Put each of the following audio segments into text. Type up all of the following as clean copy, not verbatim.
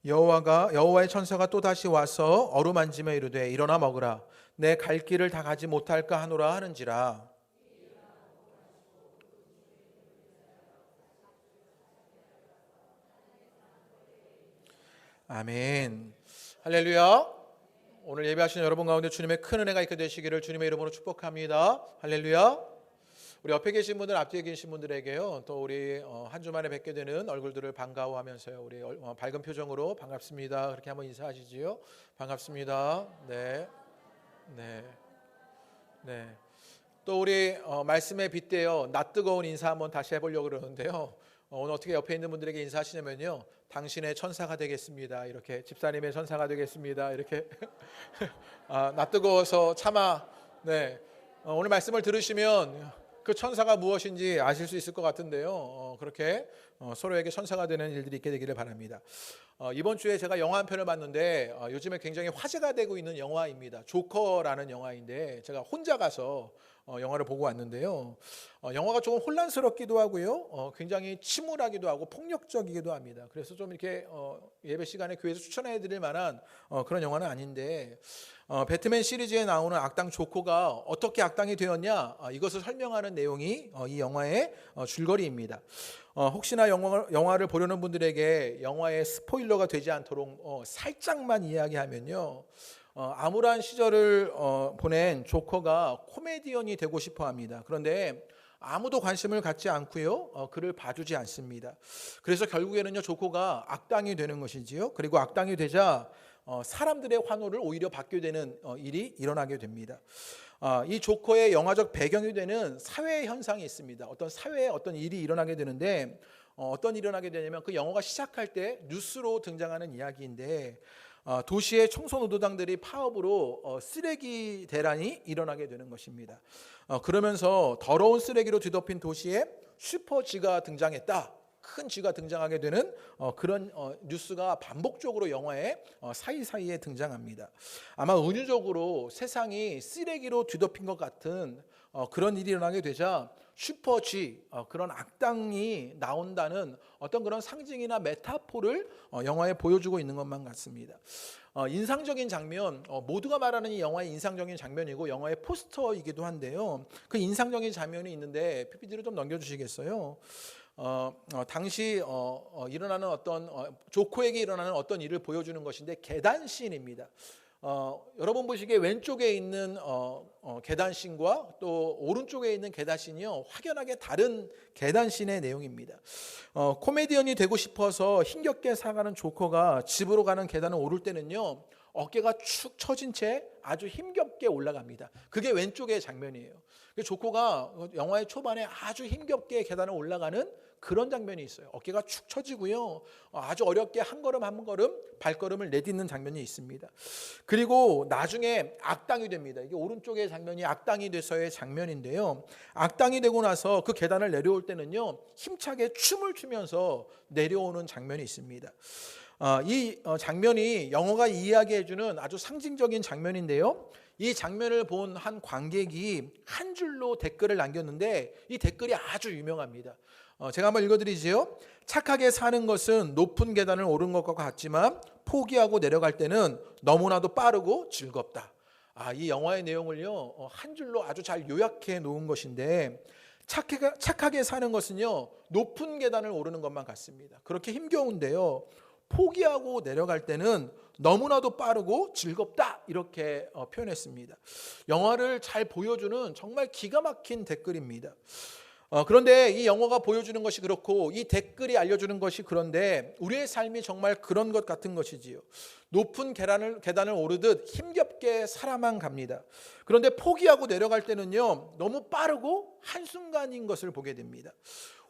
여호와의 천사가 또 다시 와서 어루만지며 이르되 일어나 먹으라. 내 갈 길을 다 가지 못할까 하노라 하는지라. 아멘. 할렐루야. 오늘 예배하시는 여러분 가운데 주님의 큰 은혜가 있게 되시기를 주님의 이름으로 축복합니다. 할렐루야. 우리 옆에 계신 분들, 앞뒤에 계신 분들에게요, 또 우리 한 주 만에 뵙게 되는 얼굴들을 반가워하면서요, 우리 밝은 표정으로 반갑습니다 그렇게 한번 인사하시지요. 반갑습니다. 네, 네, 네. 또 우리 말씀에 빗대어 낯뜨거운 인사 한번 다시 해보려고 그러는데요. 오늘 어떻게 옆에 있는 분들에게 인사하시냐면요, 당신의 천사가 되겠습니다. 이렇게 집사님의 천사가 되겠습니다. 이렇게 낯뜨거워서 차마. 네. 오늘 말씀을 들으시면 그 천사가 무엇인지 아실 수 있을 것 같은데요. 그렇게 서로에게 천사가 되는 일들이 있게 되기를 바랍니다. 이번 주에 제가 영화 한 편을 봤는데 요즘에 굉장히 화제가 되고 있는 영화입니다. 조커라는 영화인데 제가 혼자 가서 영화를 보고 왔는데요. 영화가 조금 혼란스럽기도 하고요. 굉장히 침울하기도 하고 폭력적이기도 합니다. 그래서 좀 이렇게 예배 시간에 교회에서 추천해 드릴 만한 그런 영화는 아닌데, 배트맨 시리즈에 나오는 악당 조커가 어떻게 악당이 되었냐, 이것을 설명하는 내용이 이 영화의 줄거리입니다. 혹시나 영화를 보려는 분들에게 영화의 스포일러가 되지 않도록 살짝만 이야기하면요, 암울한 시절을 보낸 조커가 코미디언이 되고 싶어 합니다. 그런데 아무도 관심을 갖지 않고요, 그를 봐주지 않습니다. 그래서 결국에는요, 조커가 악당이 되는 것이지요. 그리고 악당이 되자 사람들의 환호를 오히려 받게 되는 일이 일어나게 됩니다. 이 조커의 영화적 배경이 되는 사회 현상이 있습니다. 어떤 사회에 어떤 일이 일어나게 되는데, 어떤 일이 일어나게 되냐면 그 영화가 시작할 때 뉴스로 등장하는 이야기인데, 도시의 청소노동당들이 파업으로 쓰레기 대란이 일어나게 되는 것입니다. 그러면서 더러운 쓰레기로 뒤덮인 도시에 슈퍼쥐가 등장했다, 큰 쥐가 등장하게 되는 그런 뉴스가 반복적으로 영화에 사이사이에 등장합니다. 아마 은유적으로 세상이 쓰레기로 뒤덮인 것 같은 그런 일이 일어나게 되자 슈퍼쥐, 그런 악당이 나온다는 어떤 그런 상징이나 메타포를 영화에 보여주고 있는 것만 같습니다. 인상적인 장면, 모두가 말하는 이 영화의 인상적인 장면이고 영화의 포스터이기도 한데요, 그 인상적인 장면이 있는데 PPT를 좀 넘겨주시겠어요? 당시 일어나는 어떤 조커에게 일어나는 어떤 일을 보여주는 것인데, 계단씬입니다. 여러분 보시기에 왼쪽에 있는 계단씬과 또 오른쪽에 있는 계단씬이요, 확연하게 다른 계단씬의 내용입니다. 코미디언이 되고 싶어서 힘겹게 살아가는 조커가 집으로 가는 계단을 오를 때는요, 어깨가 축 처진 채 아주 힘겹게 올라갑니다. 그게 왼쪽의 장면이에요. 조커가 영화의 초반에 아주 힘겹게 계단을 올라가는 그런 장면이 있어요. 어깨가 축 처지고요, 아주 어렵게 한 걸음 한 걸음 발걸음을 내딛는 장면이 있습니다. 그리고 나중에 악당이 됩니다. 이게 오른쪽의 장면이 악당이 돼서의 장면인데요, 악당이 되고 나서 그 계단을 내려올 때는요, 힘차게 춤을 추면서 내려오는 장면이 있습니다. 이 장면이 영화가 이야기해주는 아주 상징적인 장면인데요, 이 장면을 본 한 관객이 한 줄로 댓글을 남겼는데 이 댓글이 아주 유명합니다. 제가 한번 읽어드리지요. 착하게 사는 것은 높은 계단을 오른 것과 같지만 포기하고 내려갈 때는 너무나도 빠르고 즐겁다. 이 영화의 내용을요, 한 줄로 아주 잘 요약해 놓은 것인데, 착하게 사는 것은요, 높은 계단을 오르는 것만 같습니다. 그렇게 힘겨운데요, 포기하고 내려갈 때는 너무나도 빠르고 즐겁다, 이렇게 표현했습니다. 영화를 잘 보여주는 정말 기가 막힌 댓글입니다. 그런데 이 영화가 보여주는 것이 그렇고 이 댓글이 알려주는 것이 그런데 우리의 삶이 정말 그런 것 같은 것이지요. 높은 계단을 오르듯 힘겹게 살아만 갑니다. 그런데 포기하고 내려갈 때는요, 너무 빠르고 한순간인 것을 보게 됩니다.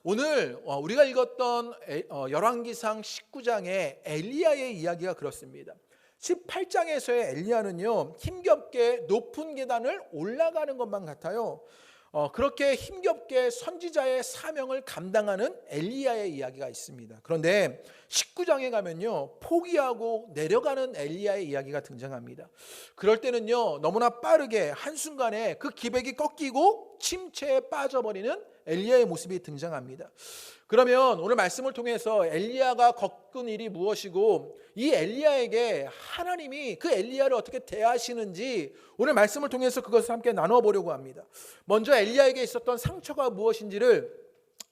오늘 우리가 읽었던 열왕기상 19장의 엘리야의 이야기가 그렇습니다. 18장에서의 엘리야는요, 힘겹게 높은 계단을 올라가는 것만 같아요. 그렇게 힘겹게 선지자의 사명을 감당하는 엘리야의 이야기가 있습니다. 그런데 19장에 가면요, 포기하고 내려가는 엘리야의 이야기가 등장합니다. 그럴 때는요, 너무나 빠르게 한순간에 그 기백이 꺾이고 침체에 빠져버리는 엘리야의 모습이 등장합니다. 그러면 오늘 말씀을 통해서 엘리야가 겪은 일이 무엇이고 이 엘리야에게 하나님이 그 엘리야를 어떻게 대하시는지 오늘 말씀을 통해서 그것을 함께 나누어 보려고 합니다. 먼저 엘리야에게 있었던 상처가 무엇인지를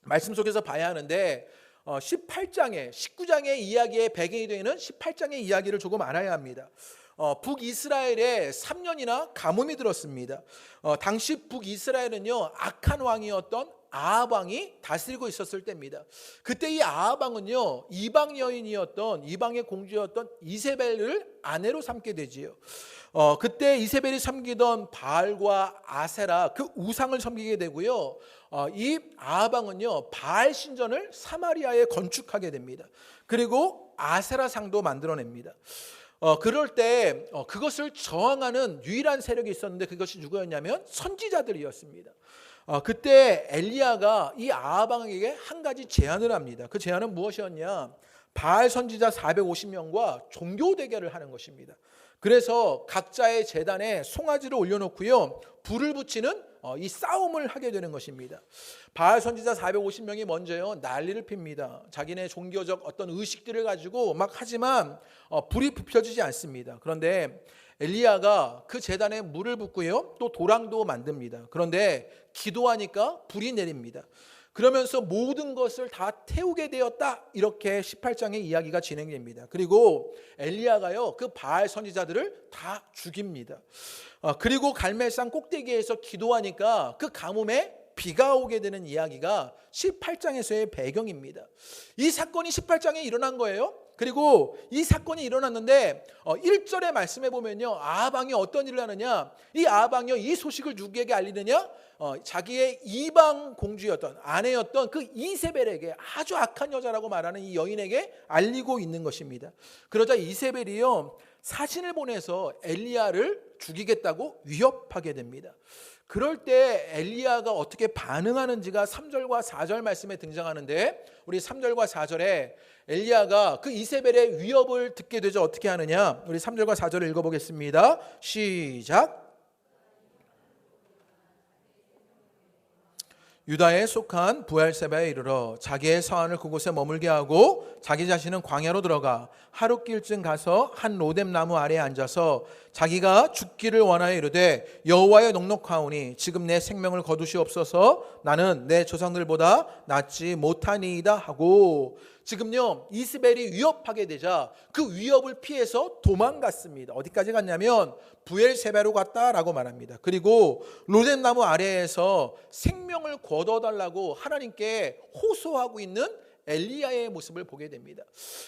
말씀 속에서 봐야 하는데 18장의 19장의 이야기의 배경이 되는 18장의 이야기를 조금 알아야 합니다. 북이스라엘에 3년이나 가뭄이 들었습니다. 당시 북이스라엘은요 악한 왕이었던 아합 왕이 다스리고 있었을 때입니다. 그때 이 아합 왕은요 이방 여인이었던 이방의 공주였던 이세벨을 아내로 삼게 되지요. 그때 이세벨이 섬기던 바알과 아세라 그 우상을 섬기게 되고요. 이 아합 왕은요 바알 신전을 사마리아에 건축하게 됩니다. 그리고 아세라 상도 만들어냅니다. 그럴 때 그것을 저항하는 유일한 세력이 있었는데 그것이 누구였냐면 선지자들이었습니다. 그때 엘리야가 이 아합 왕에게 한 가지 제안을 합니다. 그 제안은 무엇이었냐? 바알 선지자 450명과 종교 대결을 하는 것입니다. 그래서 각자의 제단에 송아지를 올려놓고요 불을 붙이는 이 싸움을 하게 되는 것입니다. 바알 선지자 450명이 먼저요 난리를 핍니다. 자기네 종교적 어떤 의식들을 가지고 막 하지만 불이 붙여지지 않습니다. 그런데 엘리야가 그 제단에 물을 붓고요 또 도랑도 만듭니다. 그런데 기도하니까 불이 내립니다. 그러면서 모든 것을 다 태우게 되었다. 이렇게 18장의 이야기가 진행됩니다. 그리고 엘리야가요 그 바알 선지자들을 다 죽입니다. 그리고 갈멜산 꼭대기에서 기도하니까 그 가뭄에 비가 오게 되는 이야기가 18장에서의 배경입니다. 이 사건이 18장에 일어난 거예요. 그리고 이 사건이 일어났는데 1절에 말씀해 보면요 아합 왕이 어떤 일을 하느냐, 이 아합 왕이 이 소식을 누구에게 알리느냐, 자기의 이방 공주였던 아내였던 그 이세벨에게, 아주 악한 여자라고 말하는 이 여인에게 알리고 있는 것입니다. 그러자 이세벨이요 사신을 보내서 엘리야를 죽이겠다고 위협하게 됩니다. 그럴 때 엘리야가 어떻게 반응하는지가 3절과 4절 말씀에 등장하는데, 우리 3절과 4절에 엘리야가 그 이세벨의 위협을 듣게 되죠. 어떻게 하느냐, 우리 3절과 4절을 읽어보겠습니다. 시작. 유다에 속한 부엘세바에 이르러 자기의 서한을 그곳에 머물게 하고 자기 자신은 광야로 들어가 하룻길쯤 가서 한 로뎀 나무 아래에 앉아서 자기가 죽기를 원하여 이르되 여호와의 넉넉하오니 지금 내 생명을 거두시옵소서, 나는 내 조상들보다 낫지 못하니이다 하고, 지금요 이스벨이 위협하게 되자 그 위협을 피해서 도망갔습니다. 어디까지 갔냐면 부엘세바로 갔다라고 말합니다. 그리고 로뎀 나무 아래에서 생명을 거둬달라고 하나님께 호소하고 있는 엘리야의 모습을 보게 됩니다.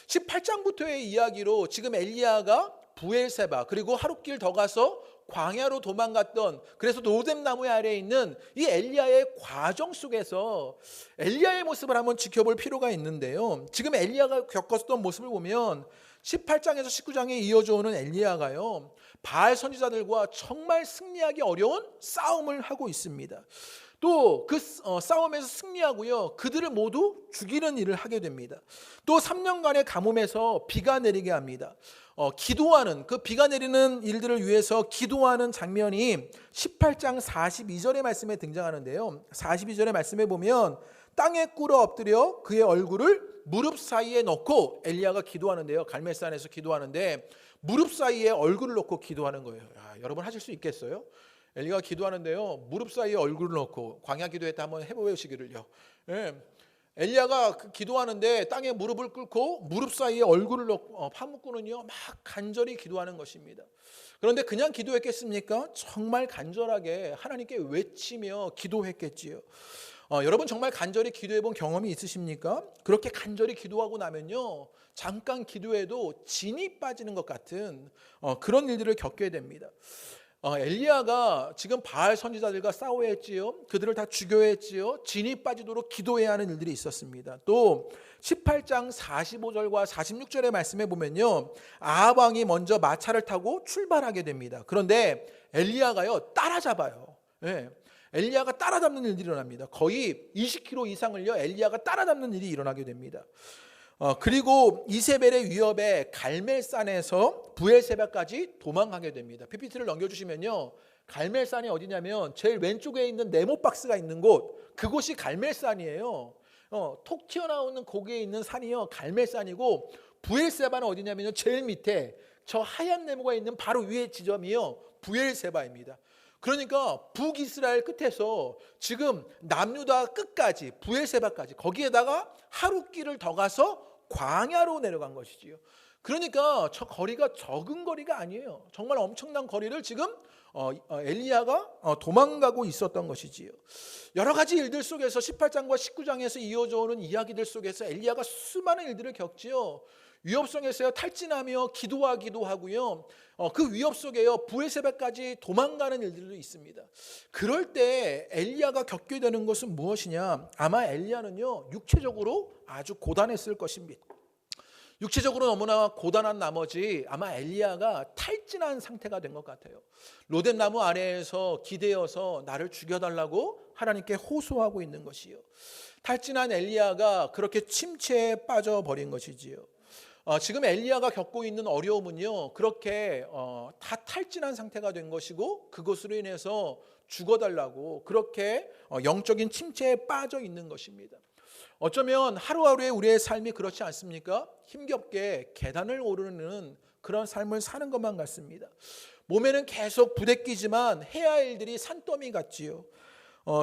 18장부터의 이야기로 지금 엘리야가 부엘세바 그리고 하룻길 더 가서 광야로 도망갔던, 그래서 로뎀 나무 아래에 있는 이 엘리야의 과정 속에서 엘리야의 모습을 한번 지켜볼 필요가 있는데요. 지금 엘리야가 겪었던 모습을 보면 18장에서 19장에 이어져 오는 엘리야가요 바알 선지자들과 정말 승리하기 어려운 싸움을 하고 있습니다. 또 그 싸움에서 승리하고요 그들을 모두 죽이는 일을 하게 됩니다. 또 3년간의 가뭄에서 비가 내리게 합니다. 기도하는, 그 비가 내리는 일들을 위해서 기도하는 장면이 18장 42절의 말씀에 등장하는데요. 42절의 말씀에 보면 땅에 꿇어 엎드려 그의 얼굴을 무릎 사이에 넣고 엘리야가 기도하는데요. 갈멜산에서 기도하는데 무릎 사이에 얼굴을 넣고 기도하는 거예요. 야, 여러분 하실 수 있겠어요? 엘리야가 기도하는데요 무릎 사이에 얼굴을 넣고, 광야 기도했다 한번 해보시기를요. 예. 엘리야가 기도하는데 땅에 무릎을 꿇고 무릎 사이에 얼굴을 넣고 파묻고는요 막 간절히 기도하는 것입니다. 그런데 그냥 기도했겠습니까? 정말 간절하게 하나님께 외치며 기도했겠지요. 여러분 정말 간절히 기도해 본 경험이 있으십니까? 그렇게 간절히 기도하고 나면요 잠깐 기도해도 진이 빠지는 것 같은 그런 일들을 겪게 됩니다. 엘리야가 지금 바알 선지자들과 싸워야 했지요. 그들을 다 죽여야 했지요. 진이 빠지도록 기도해야 하는 일들이 있었습니다. 또 18장 45절과 46절의 말씀에 보면요 아합 왕이 먼저 마차를 타고 출발하게 됩니다. 그런데 엘리야가요 따라잡아요. 네. 엘리야가 따라잡는 일들이 일어납니다. 거의 20km 이상을요 엘리야가 따라잡는 일이 일어나게 됩니다. 그리고 이세벨의 위협에 갈멜산에서 부엘세바까지 도망가게 됩니다. PPT를 넘겨주시면요 갈멜산이 어디냐면 제일 왼쪽에 있는 네모박스가 있는 곳, 그곳이 갈멜산이에요. 톡 튀어나오는 고개에 있는 산이요 갈멜산이고, 부엘세바는 어디냐면요 제일 밑에 저 하얀 네모가 있는 바로 위에 지점이요 부엘세바입니다. 그러니까 북이스라엘 끝에서 지금 남유다 끝까지 부엘세바까지, 거기에다가 하루 길을 더 가서 광야로 내려간 것이지요. 그러니까 저 거리가 적은 거리가 아니에요. 정말 엄청난 거리를 지금 엘리야가 도망가고 있었던 것이지요. 여러 가지 일들 속에서 18장과 19장에서 이어져 오는 이야기들 속에서 엘리야가 수많은 일들을 겪지요. 위협성에서 탈진하며 기도하기도 하고요. 그 위협 속에요 부엘세바까지 도망가는 일들도 있습니다. 그럴 때 엘리야가 겪게 되는 것은 무엇이냐? 아마 엘리야는요 육체적으로 아주 고단했을 것입니다. 육체적으로 너무나 고단한 나머지 아마 엘리야가 탈진한 상태가 된 것 같아요. 로뎀나무 아래에서 기대어서 나를 죽여달라고 하나님께 호소하고 있는 것이요. 탈진한 엘리야가 그렇게 침체에 빠져버린 것이지요. 지금 엘리야가 겪고 있는 어려움은요 그렇게 다 탈진한 상태가 된 것이고, 그것으로 인해서 죽어달라고 그렇게 영적인 침체에 빠져 있는 것입니다. 어쩌면 하루하루의 우리의 삶이 그렇지 않습니까? 힘겹게 계단을 오르는 그런 삶을 사는 것만 같습니다. 몸에는 계속 부대끼지만 해야 할 일들이 산더미 같지요.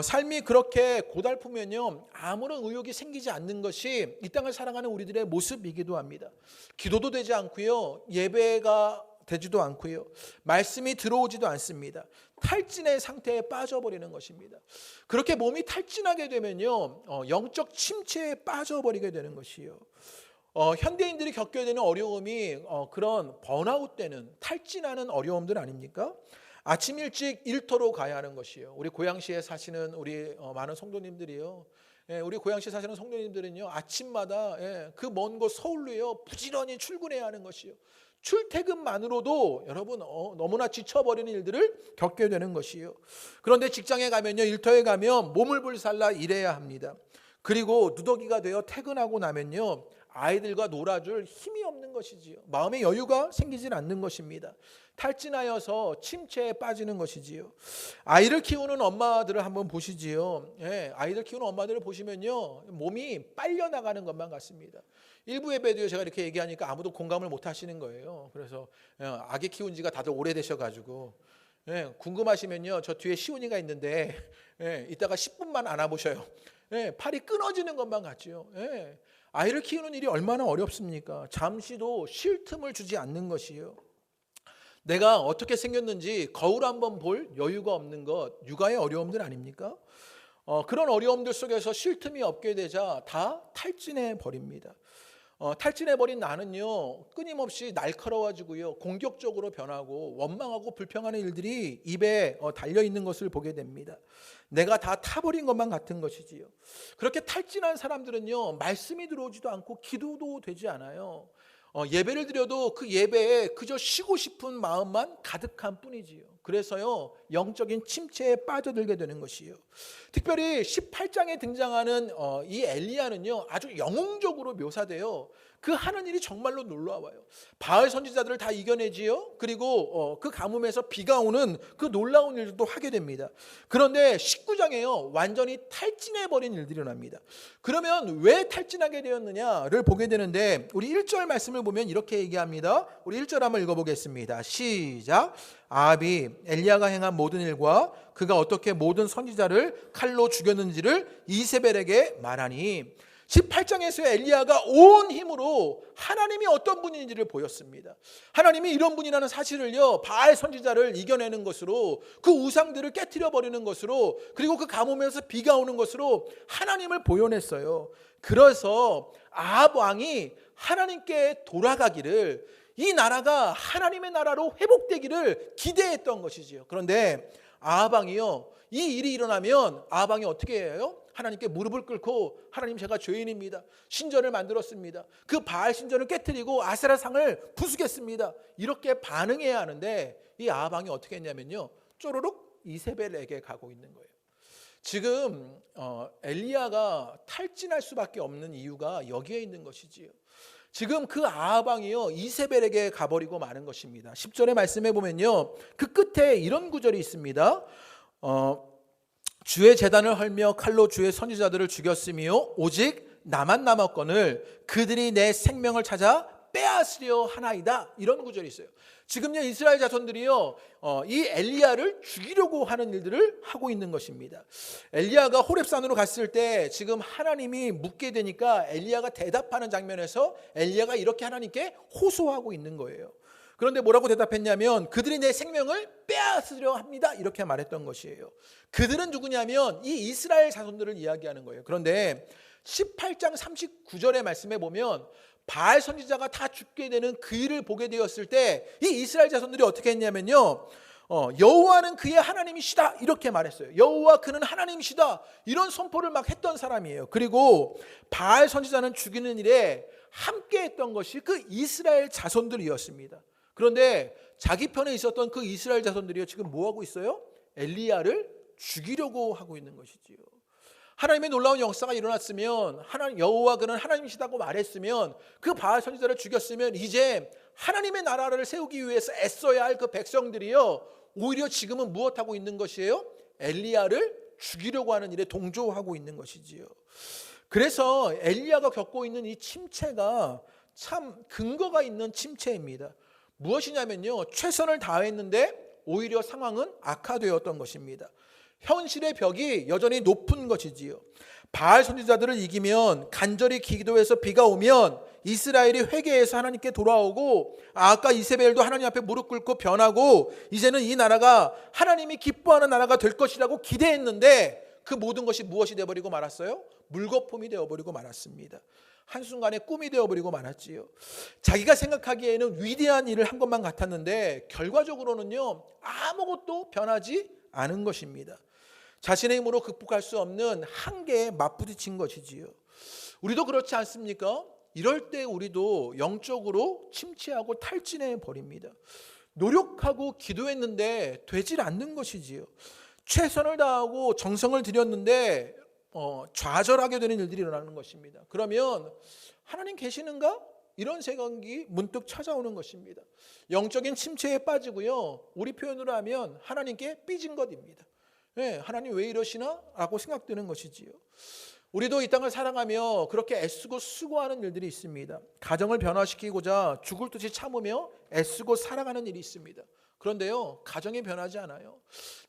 삶이 그렇게 고달프면요 아무런 의욕이 생기지 않는 것이 이 땅을 살아가는 우리들의 모습이기도 합니다. 기도도 되지 않고요, 예배가 되지도 않고요, 말씀이 들어오지도 않습니다. 탈진의 상태에 빠져버리는 것입니다. 그렇게 몸이 탈진하게 되면요 영적 침체에 빠져버리게 되는 것이요. 현대인들이 겪게 되는 어려움이 그런 번아웃되는 탈진하는 어려움들 아닙니까? 아침 일찍 일터로 가야 하는 것이요. 우리 고양시에 사시는 우리 많은 성도님들이요, 우리 고양시에 사시는 성도님들은요 아침마다 그 먼 곳 서울로요 부지런히 출근해야 하는 것이요. 출퇴근만으로도 여러분 너무나 지쳐버리는 일들을 겪게 되는 것이요. 그런데 직장에 가면요, 일터에 가면 몸을 불살라 일해야 합니다. 그리고 누더기가 되어 퇴근하고 나면요 아이들과 놀아줄 힘이 없는 것이지요. 마음의 여유가 생기질 않는 것입니다. 탈진하여서 침체에 빠지는 것이지요. 아이를 키우는 엄마들을 한번 보시지요. 아이들 키우는 엄마들을 보시면요 몸이 빨려나가는 것만 같습니다. 일부 예배도요 제가 이렇게 얘기하니까 아무도 공감을 못 하시는 거예요. 그래서 아기 키운 지가 다들 오래되셔가지고 궁금하시면요 저 뒤에 시온이가 있는데 이따가 10분만 안아보셔요. 팔이 끊어지는 것만 같죠. 아이를 키우는 일이 얼마나 어렵습니까? 잠시도 쉴 틈을 주지 않는 것이요. 내가 어떻게 생겼는지 거울 한번 볼 여유가 없는 것, 육아의 어려움들 아닙니까? 그런 어려움들 속에서 쉴 틈이 없게 되자 다 탈진해 버립니다. 탈진해버린 나는요 끊임없이 날카로워지고요 공격적으로 변하고 원망하고 불평하는 일들이 입에 달려있는 것을 보게 됩니다. 내가 다 타버린 것만 같은 것이지요. 그렇게 탈진한 사람들은요 말씀이 들어오지도 않고 기도도 되지 않아요. 예배를 드려도 그 예배에 그저 쉬고 싶은 마음만 가득한 뿐이지요. 그래서요 영적인 침체에 빠져들게 되는 것이요. 특별히 18장에 등장하는 이 엘리야는요 아주 영웅적으로 묘사돼요. 그 하는 일이 정말로 놀라워요. 바알 선지자들을 다 이겨내지요. 그리고 그 가뭄에서 비가 오는 그 놀라운 일들도 하게 됩니다. 그런데 19장에요 완전히 탈진해버린 일들이 일어납니다. 그러면 왜 탈진하게 되었느냐를 보게 되는데, 우리 1절 말씀을 보면 이렇게 얘기합니다. 우리 1절 한번 읽어보겠습니다. 시작. 아합이 엘리야가 행한 모든 일과 그가 어떻게 모든 선지자를 칼로 죽였는지를 이세벨에게 말하니, 18장에서 엘리야가 온 힘으로 하나님이 어떤 분인지를 보였습니다. 하나님이 이런 분이라는 사실을요 바알 선지자를 이겨내는 것으로, 그 우상들을 깨트려 버리는 것으로, 그리고 그 가뭄에서 비가 오는 것으로 하나님을 보여냈어요. 그래서 아합 왕이 하나님께 돌아가기를, 이 나라가 하나님의 나라로 회복되기를 기대했던 것이지요. 그런데 아합 왕이요 이 일이 일어나면 아합 왕이 어떻게 해요? 하나님께 무릎을 꿇고, 하나님 제가 죄인입니다. 신전을 만들었습니다. 그 바알 신전을 깨트리고 아세라 상을 부수겠습니다. 이렇게 반응해야 하는데 이 아합 왕이 어떻게 했냐면요 쪼르륵 이세벨에게 가고 있는 거예요. 지금 엘리야가 탈진할 수밖에 없는 이유가 여기에 있는 것이지요. 지금 그 아합 왕이요 이세벨에게 가버리고 마는 것입니다. 10절의 말씀에 보면요 그 끝에 이런 구절이 있습니다. 주의 제단을 헐며 칼로 주의 선지자들을 죽였으며 오직 나만 남았거늘 그들이 내 생명을 찾아 빼앗으려 하나이다. 이런 구절이 있어요. 지금요 이스라엘 자손들이요 이 엘리야를 죽이려고 하는 일들을 하고 있는 것입니다. 엘리야가 호렙산으로 갔을 때 지금 하나님이 묻게 되니까 엘리야가 대답하는 장면에서 엘리야가 이렇게 하나님께 호소하고 있는 거예요. 그런데 뭐라고 대답했냐면 그들이 내 생명을 빼앗으려 합니다. 이렇게 말했던 것이에요. 그들은 누구냐면 이 이스라엘 자손들을 이야기하는 거예요. 그런데 18장 39절의 말씀에 보면 바알 선지자가 다 죽게 되는 그 일을 보게 되었을 때 이 이스라엘 자손들이 어떻게 했냐면요 여호와는 그의 하나님이시다 이렇게 말했어요. 여호와 그는 하나님이시다 이런 선포를 막 했던 사람이에요. 그리고 바알 선지자는 죽이는 일에 함께 했던 것이 그 이스라엘 자손들이었습니다. 그런데 자기 편에 있었던 그 이스라엘 자손들이요 지금 뭐하고 있어요? 엘리야를 죽이려고 하고 있는 것이지요. 하나님의 놀라운 역사가 일어났으면 하나님 여호와 그는 하나님이시다고 말했으면 그 바알 선지자를 죽였으면 이제 하나님의 나라를 세우기 위해서 애써야 할 그 백성들이요 오히려 지금은 무엇하고 있는 것이에요? 엘리야를 죽이려고 하는 일에 동조하고 있는 것이지요. 그래서 엘리야가 겪고 있는 이 침체가 참 근거가 있는 침체입니다. 무엇이냐면요 최선을 다했는데 오히려 상황은 악화되었던 것입니다. 현실의 벽이 여전히 높은 것이지요. 바알 선지자들을 이기면 간절히 기도해서 비가 오면 이스라엘이 회개해서 하나님께 돌아오고 아까 이세벨도 하나님 앞에 무릎 꿇고 변하고 이제는 이 나라가 하나님이 기뻐하는 나라가 될 것이라고 기대했는데 그 모든 것이 무엇이 되어버리고 말았어요? 물거품이 되어버리고 말았습니다. 한순간에 꿈이 되어버리고 말았지요. 자기가 생각하기에는 위대한 일을 한 것만 같았는데 결과적으로는요 아무것도 변하지 않은 것입니다. 자신의 힘으로 극복할 수 없는 한계에 맞부딪힌 것이지요. 우리도 그렇지 않습니까? 이럴 때 우리도 영적으로 침체하고 탈진해 버립니다. 노력하고 기도했는데 되질 않는 것이지요. 최선을 다하고 정성을 들였는데 좌절하게 되는 일들이 일어나는 것입니다. 그러면 하나님 계시는가? 이런 생각이 문득 찾아오는 것입니다. 영적인 침체에 빠지고요. 우리 표현으로 하면 하나님께 삐진 것입니다. 네, 하나님 왜 이러시나? 라고 생각되는 것이지요. 우리도 이 땅을 살아가며 그렇게 애쓰고 수고하는 일들이 있습니다. 가정을 변화시키고자 죽을 듯이 참으며 애쓰고 살아가는 일이 있습니다. 그런데요, 가정이 변하지 않아요.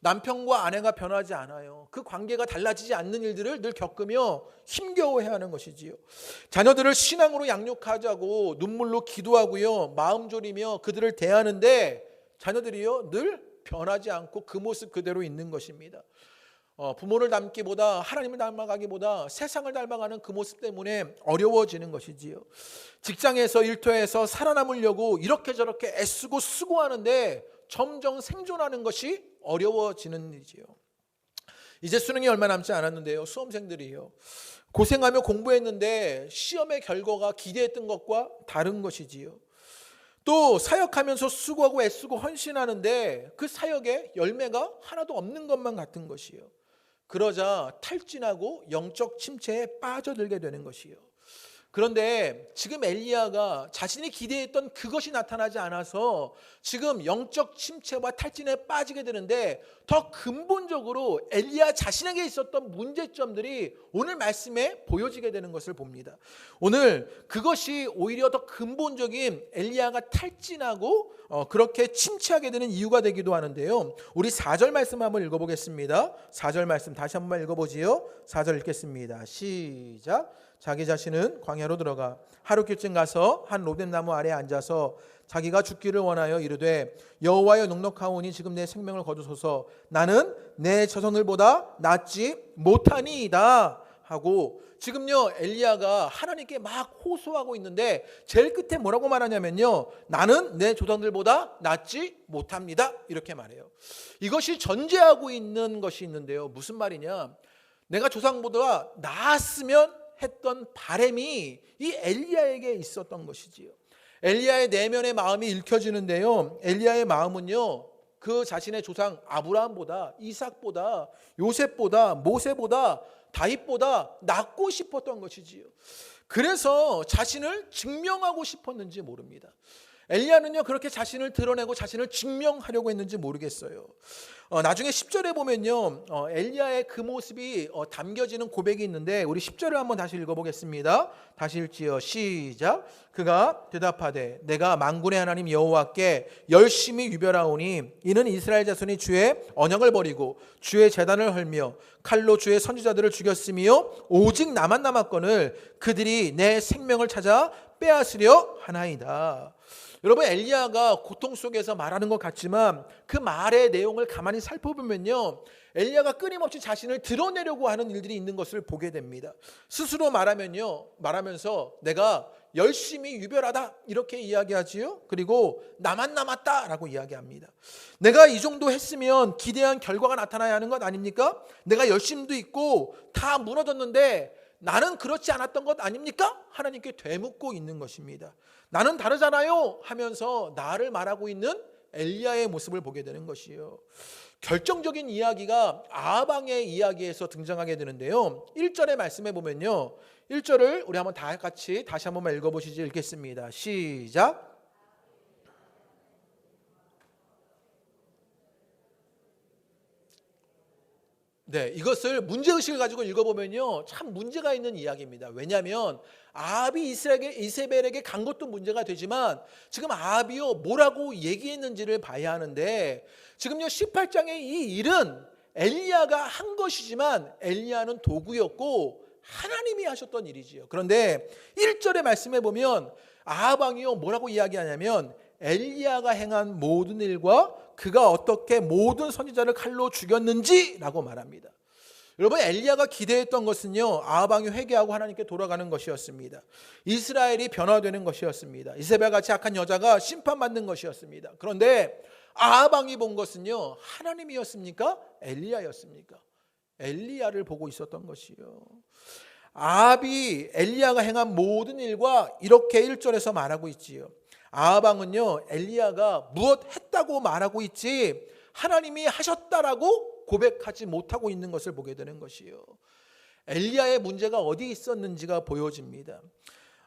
남편과 아내가 변하지 않아요. 그 관계가 달라지지 않는 일들을 늘 겪으며 힘겨워해야 하는 것이지요. 자녀들을 신앙으로 양육하자고 눈물로 기도하고요, 마음 졸이며 그들을 대하는데 자녀들이요 늘 변하지 않고 그 모습 그대로 있는 것입니다. 부모를 닮기보다 하나님을 닮아가기보다 세상을 닮아가는 그 모습 때문에 어려워지는 것이지요. 직장에서 일터에서 살아남으려고 이렇게 저렇게 애쓰고 수고하는데 점점 생존하는 것이 어려워지는 일이지요. 이제 수능이 얼마 남지 않았는데요. 수험생들이요. 고생하며 공부했는데 시험의 결과가 기대했던 것과 다른 것이지요. 또 사역하면서 수고하고 애쓰고 헌신하는데 그 사역에 열매가 하나도 없는 것만 같은 것이요. 그러자 탈진하고 영적 침체에 빠져들게 되는 것이요. 그런데 지금 엘리야가 자신이 기대했던 그것이 나타나지 않아서 지금 영적 침체와 탈진에 빠지게 되는데 더 근본적으로 엘리야 자신에게 있었던 문제점들이 오늘 말씀에 보여지게 되는 것을 봅니다. 오늘 그것이 오히려 더 근본적인 엘리야가 탈진하고 그렇게 침체하게 되는 이유가 되기도 하는데요. 우리 4절 말씀 한번 읽어보겠습니다. 4절 말씀 다시 한번 읽어보지요. 4절 읽겠습니다. 시작. 자기 자신은 광야로 들어가 하루길쯤 가서 한 로뎀나무 아래에 앉아서 자기가 죽기를 원하여 이르되 여호와여 넉넉하오니 지금 내 생명을 거두소서 나는 내 자손들보다 낫지 못하니이다 하고 지금요 엘리야가 하나님께 막 호소하고 있는데 제일 끝에 뭐라고 말하냐면요 나는 내 조상들보다 낫지 못합니다 이렇게 말해요. 이것이 전제하고 있는 것이 있는데요. 무슨 말이냐, 내가 조상보다 나았으면 했던 바람이 이 엘리야에게 있었던 것이지요. 엘리야의 내면의 마음이 읽혀지는데요. 엘리야의 마음은요 그 자신의 조상 아브라함보다 이삭보다 요셉보다 모세보다 다윗보다 낫고 싶었던 것이지요. 그래서 자신을 증명하고 싶었는지 모릅니다. 엘리야는요 그렇게 자신을 드러내고 자신을 증명하려고 했는지 모르겠어요. 나중에 10절에 보면요 엘리야의 그 모습이 담겨지는 고백이 있는데 우리 10절을 한번 다시 읽어보겠습니다. 다시 읽지요. 시작. 그가 대답하되 내가 만군의 하나님 여호와께 열심히 유별하오니 이는 이스라엘 자손이 주의 언약을 버리고 주의 제단을 헐며 칼로 주의 선지자들을 죽였으며 오직 나만 남았거늘 그들이 내 생명을 찾아 빼앗으려 하나이다. 여러분 엘리야가 고통 속에서 말하는 것 같지만 그 말의 내용을 가만히 살펴보면요 엘리야가 끊임없이 자신을 드러내려고 하는 일들이 있는 것을 보게 됩니다. 스스로 말하면서 내가 열심히 유별하다 이렇게 이야기하지요. 그리고 나만 남았다라고 이야기합니다. 내가 이 정도 했으면 기대한 결과가 나타나야 하는 것 아닙니까? 내가 열심도 있고 다 무너졌는데 나는 그렇지 않았던 것 아닙니까? 하나님께 되묻고 있는 것입니다. 나는 다르잖아요 하면서 나를 말하고 있는 엘리야의 모습을 보게 되는 것이에요. 결정적인 이야기가 아합왕의 이야기에서 등장하게 되는데요. 1절의 말씀에 보면요. 1절을 우리 한번 다 같이 다시 한번 읽어보시죠. 읽겠습니다. 시작. 네, 이것을 문제의식을 가지고 읽어보면요 참 문제가 있는 이야기입니다. 왜냐하면 아합이 이세벨에게 간 것도 문제가 되지만 지금 아합이요 뭐라고 얘기했는지를 봐야 하는데 지금요 18장의 이 일은 엘리야가 한 것이지만 엘리야는 도구였고 하나님이 하셨던 일이지요. 그런데 1절의 말씀에 보면 아합 왕이요 뭐라고 이야기하냐면 엘리야가 행한 모든 일과 그가 어떻게 모든 선지자를 칼로 죽였는지라고 말합니다. 여러분 엘리야가 기대했던 것은요 아합 왕이 회개하고 하나님께 돌아가는 것이었습니다. 이스라엘이 변화되는 것이었습니다. 이세벨같이 악한 여자가 심판받는 것이었습니다. 그런데 아합 왕이 본 것은요 하나님이었습니까? 엘리야였습니까? 엘리야를 보고 있었던 것이요. 아합이 엘리야가 행한 모든 일과 이렇게 1절에서 말하고 있지요. 아합 왕은요 엘리야가 무엇 했다고 말하고 있지 하나님이 하셨다라고 고백하지 못하고 있는 것을 보게 되는 것이요. 엘리야의 문제가 어디 있었는지가 보여집니다.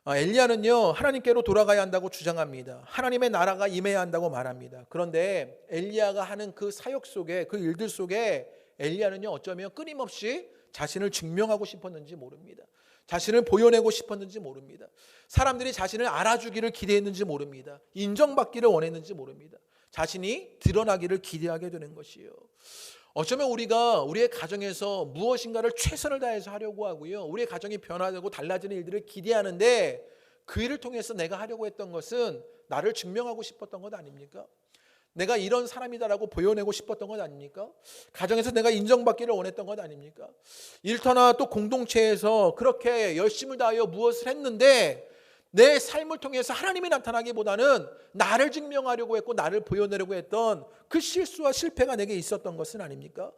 엘리야는요 하나님께로 돌아가야 한다고 주장합니다. 하나님의 나라가 임해야 한다고 말합니다. 그런데 엘리야가 하는 그 사역 속에 그 일들 속에 엘리야는요 어쩌면 끊임없이 자신을 증명하고 싶었는지 모릅니다. 자신을 보여내고 싶었는지 모릅니다. 사람들이 자신을 알아주기를 기대했는지 모릅니다. 인정받기를 원했는지 모릅니다. 자신이 드러나기를 기대하게 되는 것이에요. 어쩌면 우리가 우리의 가정에서 무엇인가를 최선을 다해서 하려고 하고요. 우리의 가정이 변화되고 달라지는 일들을 기대하는데 그 일을 통해서 내가 하려고 했던 것은 나를 증명하고 싶었던 것 아닙니까? 내가 이런 사람이다라고 보여내고 싶었던 것 아닙니까? 가정에서 내가 인정받기를 원했던 것 아닙니까? 일터나 또 공동체에서 그렇게 열심을 다하여 무엇을 했는데 내 삶을 통해서 하나님이 나타나기보다는 나를 증명하려고 했고 나를 보여내려고 했던 그 실수와 실패가 내게 있었던 것은 아닙니까?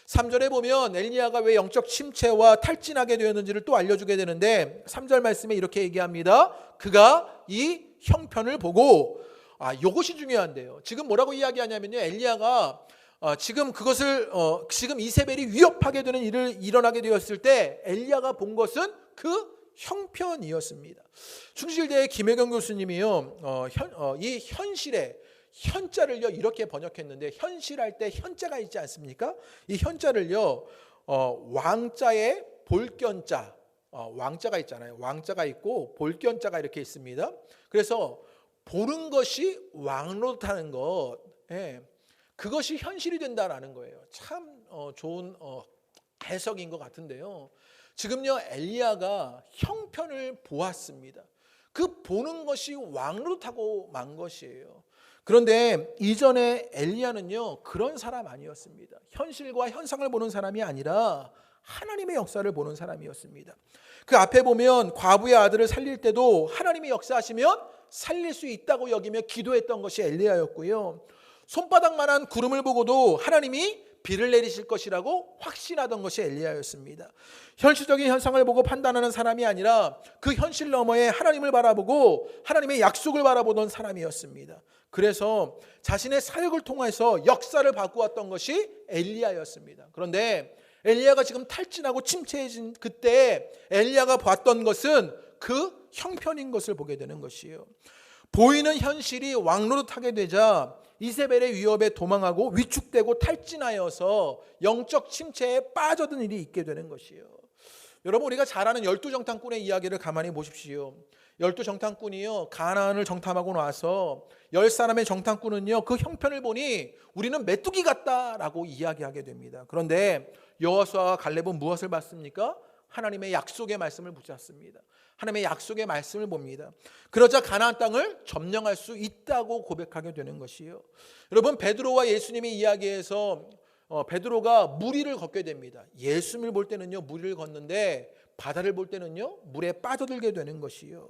3절에 보면 엘리야가 왜 영적 침체와 탈진하게 되었는지를 또 알려주게 되는데 3절 말씀에 이렇게 얘기합니다. 그가 이 형편을 보고 이것이 중요한데요. 지금 뭐라고 이야기하냐면요. 엘리야가 지금 그것을 지금 이세벨이 위협하게 되는 일을 일어나게 되었을 때 엘리야가 본 것은 그 형편이었습니다. 충실대의 김혜경 교수님이요 이 현실의 현자를요 이렇게 번역했는데 현실할 때 현자가 있지 않습니까? 이 현자를요 왕자의 볼견자 왕자가 있잖아요. 왕자가 있고 볼견자가 이렇게 있습니다. 그래서 보는 것이 왕노릇하는 것, 그것이 현실이 된다라는 거예요. 참 좋은 해석인 것 같은데요. 지금요 엘리야가 형편을 보았습니다. 그 보는 것이 왕노릇하고 만 것이에요. 그런데 이전에 엘리야는요 그런 사람 아니었습니다. 현실과 현상을 보는 사람이 아니라 하나님의 역사를 보는 사람이었습니다. 그 앞에 보면 과부의 아들을 살릴 때도 하나님이 역사하시면 살릴 수 있다고 여기며 기도했던 것이 엘리야였고요. 손바닥만한 구름을 보고도 하나님이 비를 내리실 것이라고 확신하던 것이 엘리야였습니다. 현실적인 현상을 보고 판단하는 사람이 아니라 그 현실 너머에 하나님을 바라보고 하나님의 약속을 바라보던 사람이었습니다. 그래서 자신의 사역을 통해서 역사를 바꾸었던 것이 엘리야였습니다. 그런데 엘리야가 지금 탈진하고 침체해진 그때 엘리야가 봤던 것은 그 형편인 것을 보게 되는 것이에요. 보이는 현실이 왕노릇하게 되자 이세벨의 위협에 도망하고 위축되고 탈진하여서 영적 침체에 빠져든 일이 있게 되는 것이에요. 여러분, 우리가 잘 아는 12정탐꾼의 이야기를 가만히 보십시오. 12정탐꾼이요, 가나안을 정탐하고 나서 10사람의 정탐꾼은요, 그 형편을 보니 우리는 메뚜기 같다라고 이야기하게 됩니다. 그런데 여호수아와 갈렙은 무엇을 봤습니까? 하나님의 약속의 말씀을 붙잡습니다. 하나님의 약속의 말씀을 봅니다. 그러자 가나안 땅을 점령할 수 있다고 고백하게 되는 것이요. 여러분, 베드로와 예수님의 이야기에서 베드로가 물 위를 걷게 됩니다. 예수님을 볼 때는요, 물 위를 걷는데 바다를 볼 때는요, 물에 빠져들게 되는 것이요.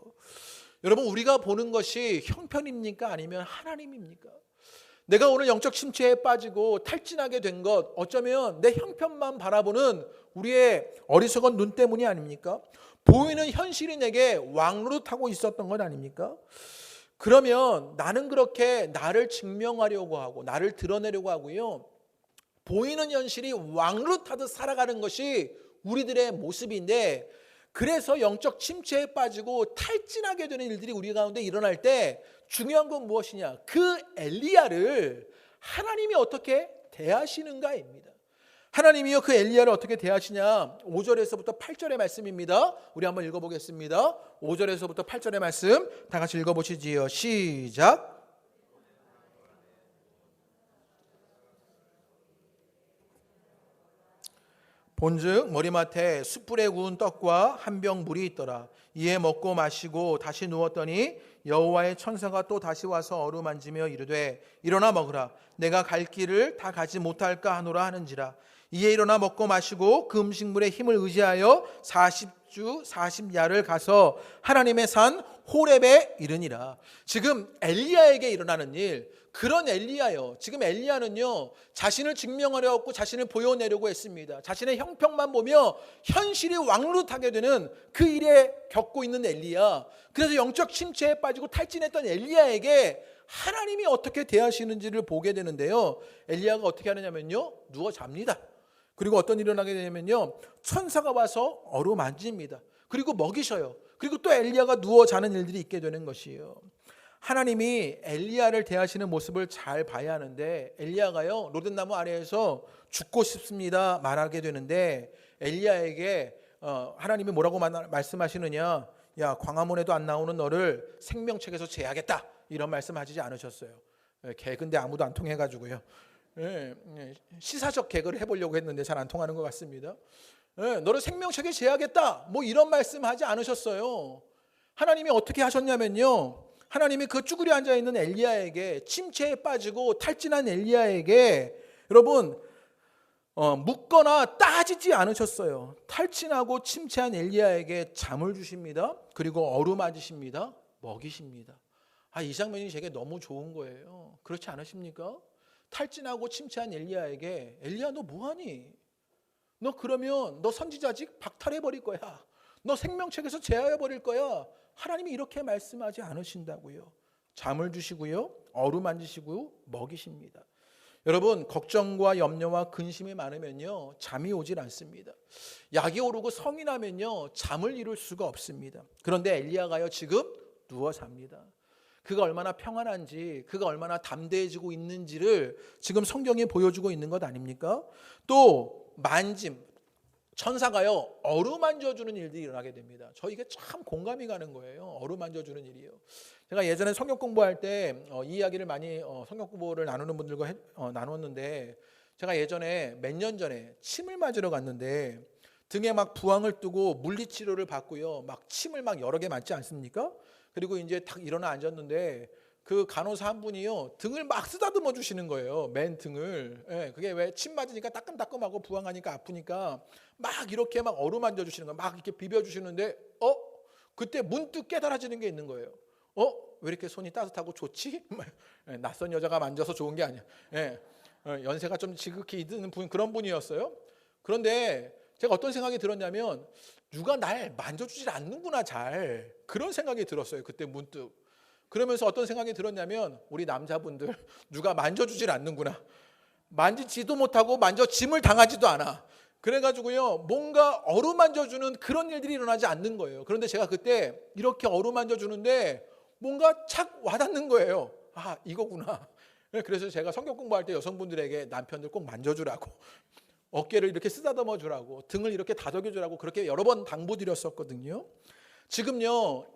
여러분, 우리가 보는 것이 형편입니까? 아니면 하나님입니까? 내가 오늘 영적 침체에 빠지고 탈진하게 된 것, 어쩌면 내 형편만 바라보는 우리의 어리석은 눈 때문이 아닙니까? 보이는 현실이 내게 왕노릇하고 있었던 것 아닙니까? 그러면 나는 그렇게 나를 증명하려고 하고 나를 드러내려고 하고요, 보이는 현실이 왕노릇하듯 살아가는 것이 우리들의 모습인데, 그래서 영적 침체에 빠지고 탈진하게 되는 일들이 우리 가운데 일어날 때 중요한 건 무엇이냐? 그 엘리야를 하나님이 어떻게 대하시는가입니다. 하나님이요, 그 엘리야를 어떻게 대하시냐? 5절에서부터 8절의 말씀입니다. 우리 한번 읽어보겠습니다. 5절에서부터 8절의 말씀 다 같이 읽어보시지요. 시작. 본즉 머리맡에 숯불에 구운 떡과 한 병 물이 있더라. 이에 먹고 마시고 다시 누웠더니 여호와의 천사가 또 다시 와서 어루만지며 이르되 일어나 먹으라. 내가 갈 길을 다 가지 못할까 하노라 하는지라. 이에 일어나 먹고 마시고 그 음식물의 힘을 의지하여 40주 40야를 가서 하나님의 산 호렙에 이르니라. 지금 엘리야에게 일어나는 일, 그런 엘리야요. 지금 엘리야는요, 자신을 증명하려고 자신을 보여내려고 했습니다. 자신의 형편만 보며 현실이 왕노릇하게 되는 그 일에 겪고 있는 엘리야. 그래서 영적 침체에 빠지고 탈진했던 엘리야에게 하나님이 어떻게 대하시는지를 보게 되는데요, 엘리야가 어떻게 하느냐면요, 누워 잡니다. 그리고 어떤 일이 일어나게 되냐면요, 천사가 와서 어루만집니다. 그리고 먹이셔요. 그리고 또 엘리야가 누워 자는 일들이 있게 되는 것이에요. 하나님이 엘리야를 대하시는 모습을 잘 봐야 하는데, 엘리야가요, 로댓나무 아래에서 죽고 싶습니다 말하게 되는데, 엘리야에게 하나님이 뭐라고 말씀하시느냐? 야, 광화문에도 안 나오는 너를 생명책에서 제하겠다, 이런 말씀하시지 않으셨어요. 개그인데 아무도 안 통해가지고요. 시사적 개그를 해보려고 했는데 잘 안 통하는 것 같습니다. 너를 생명책에 제하겠다, 뭐 이런 말씀하지 않으셨어요. 하나님이 어떻게 하셨냐면요, 하나님이 그 쭈그려 앉아있는 엘리야에게, 침체에 빠지고 탈진한 엘리야에게 여러분 묻거나 따지지 않으셨어요. 탈진하고 침체한 엘리야에게 잠을 주십니다. 그리고 어루만지십니다. 먹이십니다. 이 장면이 제게 너무 좋은 거예요. 그렇지 않으십니까? 탈진하고 침체한 엘리야에게, 엘리야 너 뭐하니? 너 그러면 너 선지자직 박탈해버릴 거야. 너 생명책에서 제하해버릴 거야. 하나님이 이렇게 말씀하지 않으신다고요. 잠을 주시고요, 어루만지시고 먹이십니다. 여러분, 걱정과 염려와 근심이 많으면요, 잠이 오질 않습니다. 약이 오르고 성이 나면요, 잠을 이룰 수가 없습니다. 그런데 엘리야가요, 지금 누워 잡니다. 그가 얼마나 평안한지, 그가 얼마나 담대해지고 있는지를 지금 성경이 보여주고 있는 것 아닙니까? 또 만짐, 천사가요, 어루만져주는 일들이 일어나게 됩니다. 저 이게 참 공감이 가는 거예요. 어루만져주는 일이요. 제가 예전에 성경 공부할 때 이 이야기를 많이 성경 공부를 나누는 분들과 나눴는데, 제가 예전에 몇 년 전에 침을 맞으러 갔는데 등에 막 부항을 뜨고 물리치료를 받고요, 막 침을 막 여러 개 맞지 않습니까? 그리고 이제 딱 일어나 앉았는데 그 간호사 한 분이요, 등을 막 쓰다듬어 주시는 거예요. 맨 등을. 그게 왜 침 맞으니까 따끔따끔하고 부항하니까 아프니까 막 이렇게 막 어루만져 주시는 거예요. 막 이렇게 비벼 주시는데 그때 문득 깨달아지는 게 있는 거예요. 왜 이렇게 손이 따뜻하고 좋지? 낯선 여자가 만져서 좋은 게 아니야. 연세가 좀 지극히 드는 그런 분이었어요. 그런데 제가 어떤 생각이 들었냐면, 누가 날 만져주질 않는구나, 잘. 그런 생각이 들었어요, 그때 문득. 그러면서 어떤 생각이 들었냐면, 우리 남자분들 누가 만져주질 않는구나. 만지지도 못하고 만져짐을 당하지도 않아. 그래가지고요, 뭔가 어루만져주는 그런 일들이 일어나지 않는 거예요. 그런데 제가 그때 이렇게 어루만져주는데 뭔가 착 와닿는 거예요. 아, 이거구나. 그래서 제가 성경 공부할 때 여성분들에게 남편들 꼭 만져주라고, 어깨를 이렇게 쓰다듬어 주라고, 등을 이렇게 다독여 주라고 그렇게 여러 번 당부드렸었거든요. 지금요,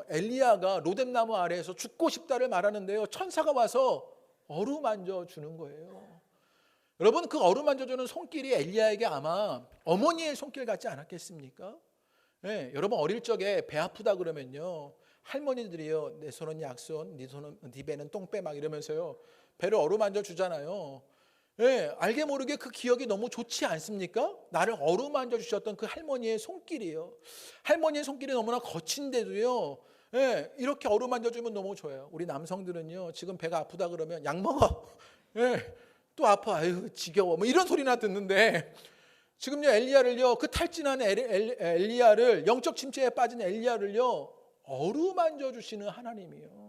엘리야가 로뎀나무 아래에서 죽고 싶다를 말하는데요, 천사가 와서 어루만져 주는 거예요. 여러분, 그 어루만져 주는 손길이 엘리야에게 아마 어머니의 손길 같지 않았겠습니까? 네, 여러분 어릴 적에 배 아프다 그러면요, 할머니들이요, 내 손은 약손, 네 배는 똥배 막 이러면서요 배를 어루만져 주잖아요. 예, 알게 모르게 그 기억이 너무 좋지 않습니까? 나를 어루만져 주셨던 그 할머니의 손길이요. 할머니의 손길이 너무나 거친데도요, 예, 이렇게 어루만져 주면 너무 좋아요. 우리 남성들은요, 지금 배가 아프다 그러면 약 먹어. 예, 또 아파. 아유, 지겨워. 뭐 이런 소리나 듣는데, 지금요, 엘리야를요, 그 탈진한 엘리야를, 영적 침체에 빠진 엘리야를요, 어루만져 주시는 하나님이요.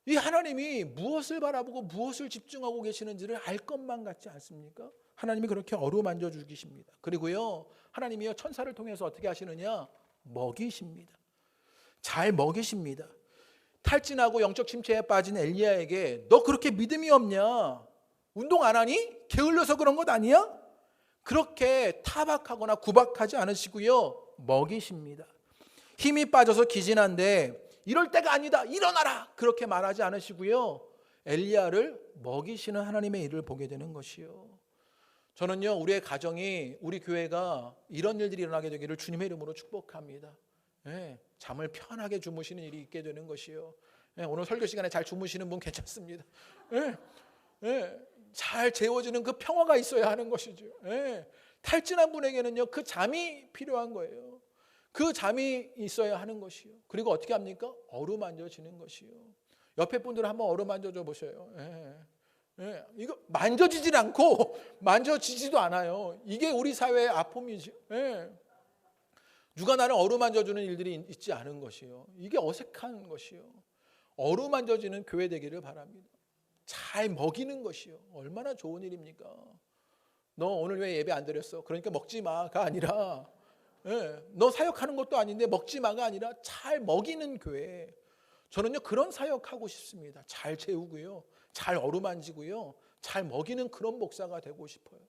이 하나님이 무엇을 바라보고 무엇을 집중하고 계시는지를 알 것만 같지 않습니까? 하나님이 그렇게 어루만져 주십니다. 그리고요, 하나님이요, 천사를 통해서 어떻게 하시느냐? 먹이십니다. 잘 먹이십니다. 탈진하고 영적 침체에 빠진 엘리야에게 너 그렇게 믿음이 없냐? 운동 안 하니? 게을러서 그런 것 아니야? 그렇게 타박하거나 구박하지 않으시고요, 먹이십니다. 힘이 빠져서 기진한데 이럴 때가 아니다, 일어나라, 그렇게 말하지 않으시고요, 엘리야를 먹이시는 하나님의 일을 보게 되는 것이요. 저는요, 우리의 가정이, 우리 교회가 이런 일들이 일어나게 되기를 주님의 이름으로 축복합니다. 네, 잠을 편하게 주무시는 일이 있게 되는 것이요. 네, 오늘 설교 시간에 잘 주무시는 분 괜찮습니다. 네, 네, 잘 재워지는 그 평화가 있어야 하는 것이죠. 네, 탈진한 분에게는요, 그 잠이 필요한 거예요. 그 잠이 있어야 하는 것이요. 그리고 어떻게 합니까? 어루만져지는 것이요. 옆에 분들 한번 어루만져줘 보세요. 예. 예. 이거 만져지질 않고 만져지지도 않아요. 이게 우리 사회의 아픔이죠. 예. 누가 나를 어루만져주는 일들이 있지 않은 것이요. 이게 어색한 것이요. 어루만져지는 교회 되기를 바랍니다. 잘 먹이는 것이요. 얼마나 좋은 일입니까? 너 오늘 왜 예배 안 드렸어? 그러니까 먹지 마가 아니라, 예, 너 사역하는 것도 아닌데 먹지 마가 아니라 잘 먹이는 교회. 저는요, 그런 사역하고 싶습니다. 잘 재우고요, 잘 어루만지고요, 잘 먹이는 그런 목사가 되고 싶어요.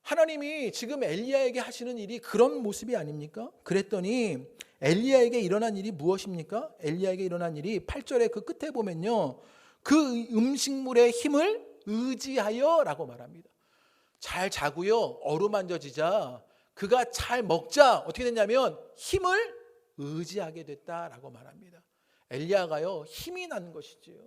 하나님이 지금 엘리야에게 하시는 일이 그런 모습이 아닙니까? 그랬더니 엘리야에게 일어난 일이 무엇입니까? 엘리야에게 일어난 일이 8절의 그 끝에 보면요, 그 음식물의 힘을 의지하여 라고 말합니다. 잘 자고요, 어루만져지자, 그가 잘 먹자, 어떻게 됐냐면 힘을 의지하게 됐다라고 말합니다. 엘리야가요, 힘이 난 것이지요.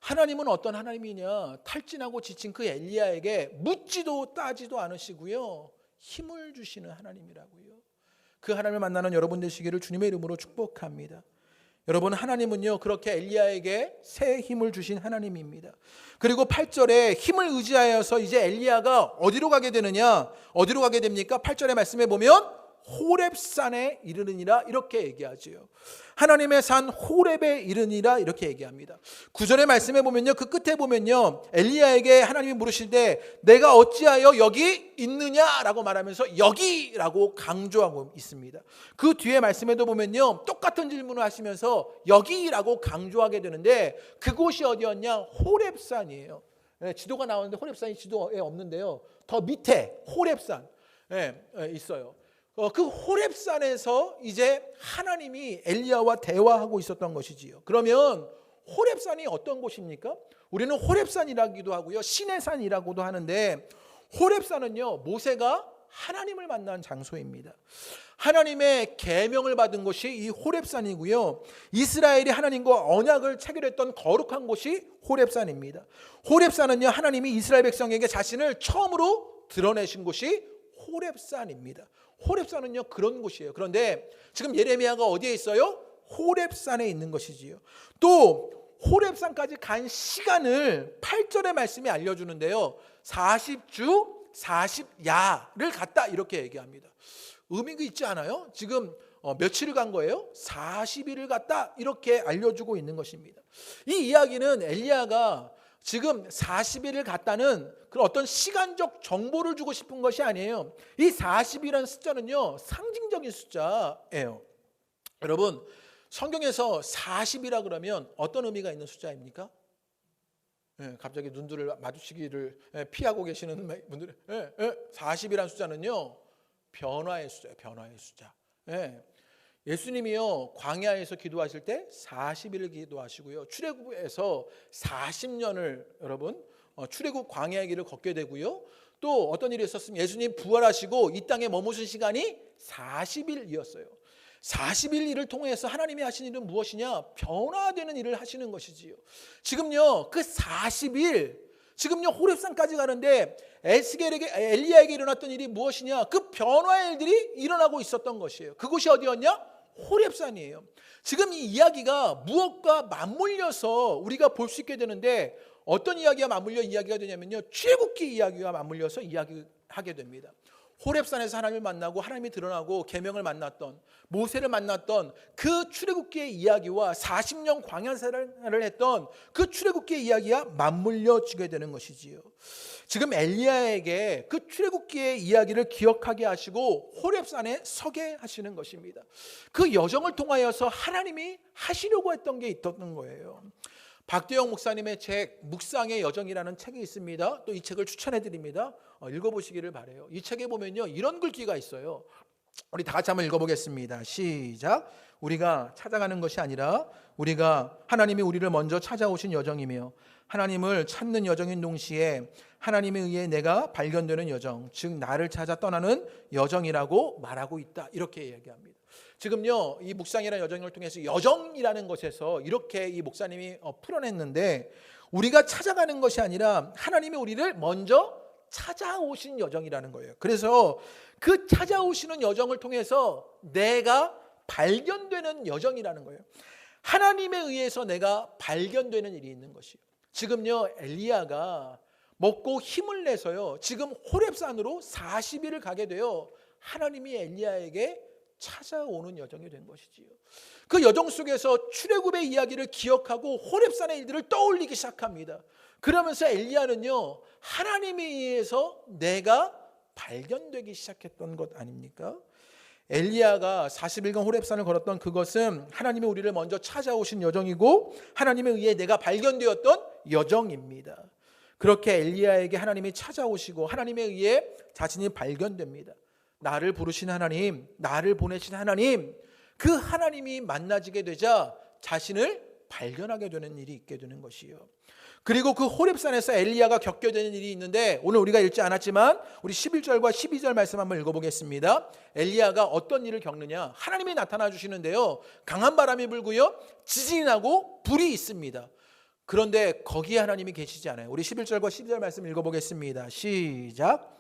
하나님은 어떤 하나님이냐? 탈진하고 지친 그 엘리야에게 묻지도 따지도 않으시고요, 힘을 주시는 하나님이라고요. 그 하나님을 만나는 여러분 되시기를 주님의 이름으로 축복합니다. 여러분, 하나님은요, 그렇게 엘리야에게 새 힘을 주신 하나님입니다. 그리고 8절에 힘을 의지하여서 이제 엘리야가 어디로 가게 되느냐? 어디로 가게 됩니까? 8절의 말씀에 보면 호렙산에 이르느니라 이렇게 얘기하지요. 하나님의 산 호렙에 이르니라 이렇게 얘기합니다. 9절의 말씀에 보면요, 그 끝에 보면요, 엘리야에게 하나님이 물으실 때 내가 어찌하여 여기 있느냐라고 말하면서 여기라고 강조하고 있습니다. 그 뒤에 말씀에도 보면요, 똑같은 질문을 하시면서 여기라고 강조하게 되는데, 그곳이 어디였냐? 호렙산이에요. 지도가 나오는데 호렙산이 지도에 없는데요, 더 밑에 호렙산 있어요. 그 호렙산에서 이제 하나님이 엘리야와 대화하고 있었던 것이지요. 그러면 호렙산이 어떤 곳입니까? 우리는 호렙산이라기도 하고요, 신의 산이라고도 하는데, 호렙산은요, 모세가 하나님을 만난 장소입니다. 하나님의 계명을 받은 곳이 이 호렙산이고요, 이스라엘이 하나님과 언약을 체결했던 거룩한 곳이 호렙산입니다. 호렙산은요, 하나님이 이스라엘 백성에게 자신을 처음으로 드러내신 곳이 호렙산입니다. 호렙산은요, 그런 곳이에요. 그런데 지금 예레미야가 어디에 있어요? 호렙산에 있는 것이지요. 또 호렙산까지 간 시간을 8절의 말씀이 알려주는데요, 40주 40야를 갔다 이렇게 얘기합니다. 의미가 있지 않아요? 지금 며칠을 간 거예요? 40일을 갔다 이렇게 알려주고 있는 것입니다. 이 이야기는 엘리야가 지금 40일을 갔다는 그런 어떤 시간적 정보를 주고 싶은 것이 아니에요. 이 40이라는 숫자는요, 상징적인 숫자예요. 여러분, 성경에서 40이라 그러면 어떤 의미가 있는 숫자입니까? 갑자기 눈들을 마주치기를 피하고 계시는 분들, 40이라는 숫자는요, 변화의 숫자예요. 변화의 숫자. 예수님이요, 광야에서 기도하실 때 40일을 기도하시고요, 출애굽에서 40년을 여러분 출애굽 광야의 길을 걷게 되고요, 또 어떤 일이 있었으면 예수님 부활하시고 이 땅에 머무신 시간이 40일이었어요. 40일 일을 통해서 하나님이 하신 일은 무엇이냐? 변화되는 일을 하시는 것이지요. 지금요, 그 40일, 지금요, 호렙산까지 가는데 엘리야에게 일어났던 일이 무엇이냐? 그 변화의 일들이 일어나고 있었던 것이에요. 그곳이 어디였냐? 호렙산이에요. 지금 이 이야기가 무엇과 맞물려서 우리가 볼 수 있게 되는데, 어떤 이야기가 맞물려 이야기가 되냐면요, 출애굽기 이야기와 맞물려서 이야기하게 됩니다. 호렙산에서 하나님을 만나고 하나님이 드러나고 계명을 만났던, 모세를 만났던 그 출애굽기의 이야기와 40년 광야 생활을 했던 그 출애굽기의 이야기가 맞물려지게 되는 것이지요. 지금 엘리야에게 그 출애굽기의 이야기를 기억하게 하시고 호렙산에 서게 하시는 것입니다. 그 여정을 통하여서 하나님이 하시려고 했던 게 있었던 거예요. 박대영 목사님의 책 묵상의 여정이라는 책이 있습니다. 또 이 책을 추천해 드립니다. 읽어보시기를 바라요. 이 책에 보면요, 이런 글귀가 있어요. 우리 다 같이 한번 읽어보겠습니다. 시작. 우리가 찾아가는 것이 아니라 우리가 하나님이 우리를 먼저 찾아오신 여정이며 하나님을 찾는 여정인 동시에 하나님에 의해 내가 발견되는 여정, 즉 나를 찾아 떠나는 여정이라고 말하고 있다. 이렇게 이야기합니다. 지금요, 이 묵상이라는 여정을 통해서 여정이라는 것에서 이렇게 이 목사님이 풀어냈는데, 우리가 찾아가는 것이 아니라 하나님이 우리를 먼저 찾아오신 여정이라는 거예요. 그래서 그 찾아오시는 여정을 통해서 내가 발견되는 여정이라는 거예요. 하나님에 의해서 내가 발견되는 일이 있는 것이에요. 지금요, 엘리야가 먹고 힘을 내서요, 지금 호렙산으로 40일을 가게 되어 하나님이 엘리야에게 찾아오는 여정이 된 것이지요. 그 여정 속에서 출애굽의 이야기를 기억하고 호렙산의 일들을 떠올리기 시작합니다. 그러면서 엘리야는요, 하나님에 의해서 내가 발견되기 시작했던 것 아닙니까? 엘리야가 40일간 호렙산을 걸었던 그것은 하나님이 우리를 먼저 찾아오신 여정이고 하나님에 의해 내가 발견되었던 여정입니다. 그렇게 엘리야에게 하나님이 찾아오시고 하나님에 의해 자신이 발견됩니다. 나를 부르신 하나님, 나를 보내신 하나님, 그 하나님이 만나지게 되자 자신을 발견하게 되는 일이 있게 되는 것이요. 그리고 그 호렙산에서 엘리야가 겪게 되는 일이 있는데, 오늘 우리가 읽지 않았지만 우리 11절과 12절 말씀 한번 읽어보겠습니다. 엘리야가 어떤 일을 겪느냐? 하나님이 나타나 주시는데요, 강한 바람이 불고요, 지진이 나고 불이 있습니다. 그런데 거기에 하나님이 계시지 않아요. 우리 11절과 12절 말씀 읽어보겠습니다. 시작.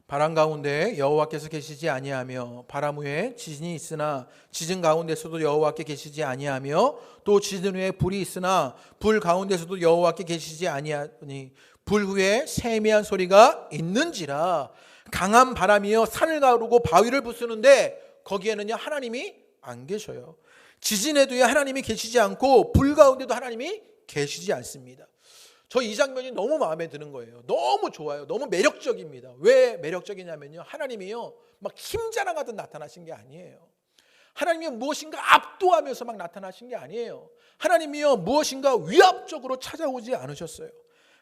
바람 가운데 여호와께서 계시지 아니하며 바람 후에 지진이 있으나 지진 가운데서도 여호와께 계시지 아니하며 또 지진 후에 불이 있으나 불 가운데서도 여호와께 계시지 아니하니 불 후에 세미한 소리가 있는지라. 강한 바람이여 산을 가르고 바위를 부수는데 거기에는요, 하나님이 안 계셔요. 지진에도요, 하나님이 계시지 않고 불 가운데도 하나님이 계시지 않습니다. 저 이 장면이 너무 마음에 드는 거예요. 너무 좋아요. 너무 매력적입니다. 왜 매력적이냐면요, 하나님이요, 막 힘자랑하듯 나타나신 게 아니에요. 하나님이 무엇인가 압도하면서 막 나타나신 게 아니에요. 하나님이요, 무엇인가 위압적으로 찾아오지 않으셨어요.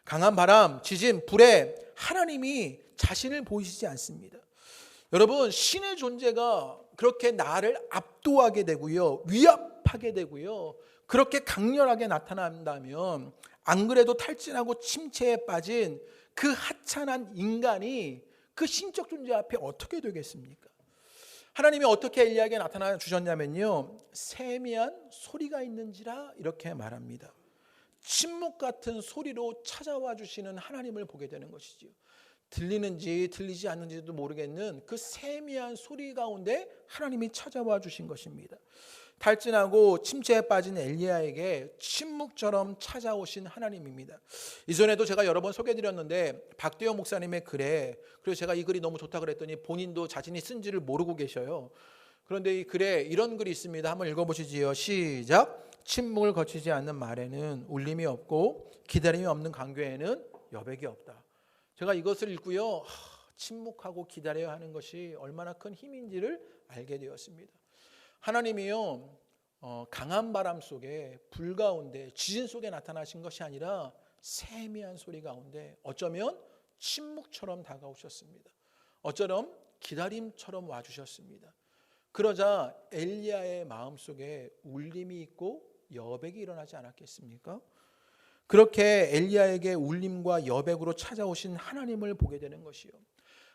강한 바람, 지진, 불에 하나님이 자신을 보이시지 않습니다. 여러분, 신의 존재가 그렇게 나를 압도하게 되고요, 위압하게 되고요, 그렇게 강렬하게 나타난다면 안 그래도 탈진하고 침체에 빠진 그 하찮은 인간이 그 신적 존재 앞에 어떻게 되겠습니까? 하나님이 어떻게 엘리야에게 나타나 주셨냐면요, 세미한 소리가 있는지라 이렇게 말합니다. 침묵 같은 소리로 찾아와 주시는 하나님을 보게 되는 것이지요. 들리는지 들리지 않는지도 모르겠는 그 세미한 소리 가운데 하나님이 찾아와 주신 것입니다. 탈진하고 침체에 빠진 엘리야에게 침묵처럼 찾아오신 하나님입니다. 이전에도 제가 여러 번 소개해드렸는데 박대영 목사님의 글에, 그래서 제가 이 글이 너무 좋다 그랬더니 본인도 자신이 쓴지를 모르고 계셔요. 그런데 이 글에 이런 글이 있습니다. 한번 읽어보시지요. 시작. 침묵을 거치지 않는 말에는 울림이 없고 기다림이 없는 간교에는 여백이 없다. 제가 이것을 읽고요, 침묵하고 기다려야 하는 것이 얼마나 큰 힘인지를 알게 되었습니다. 하나님이요, 강한 바람 속에, 불 가운데, 지진 속에 나타나신 것이 아니라 세미한 소리 가운데 어쩌면 침묵처럼 다가오셨습니다. 어쩌면 기다림처럼 와주셨습니다. 그러자 엘리야의 마음속에 울림이 있고 여백이 일어나지 않았겠습니까? 그렇게 엘리야에게 울림과 여백으로 찾아오신 하나님을 보게 되는 것이요.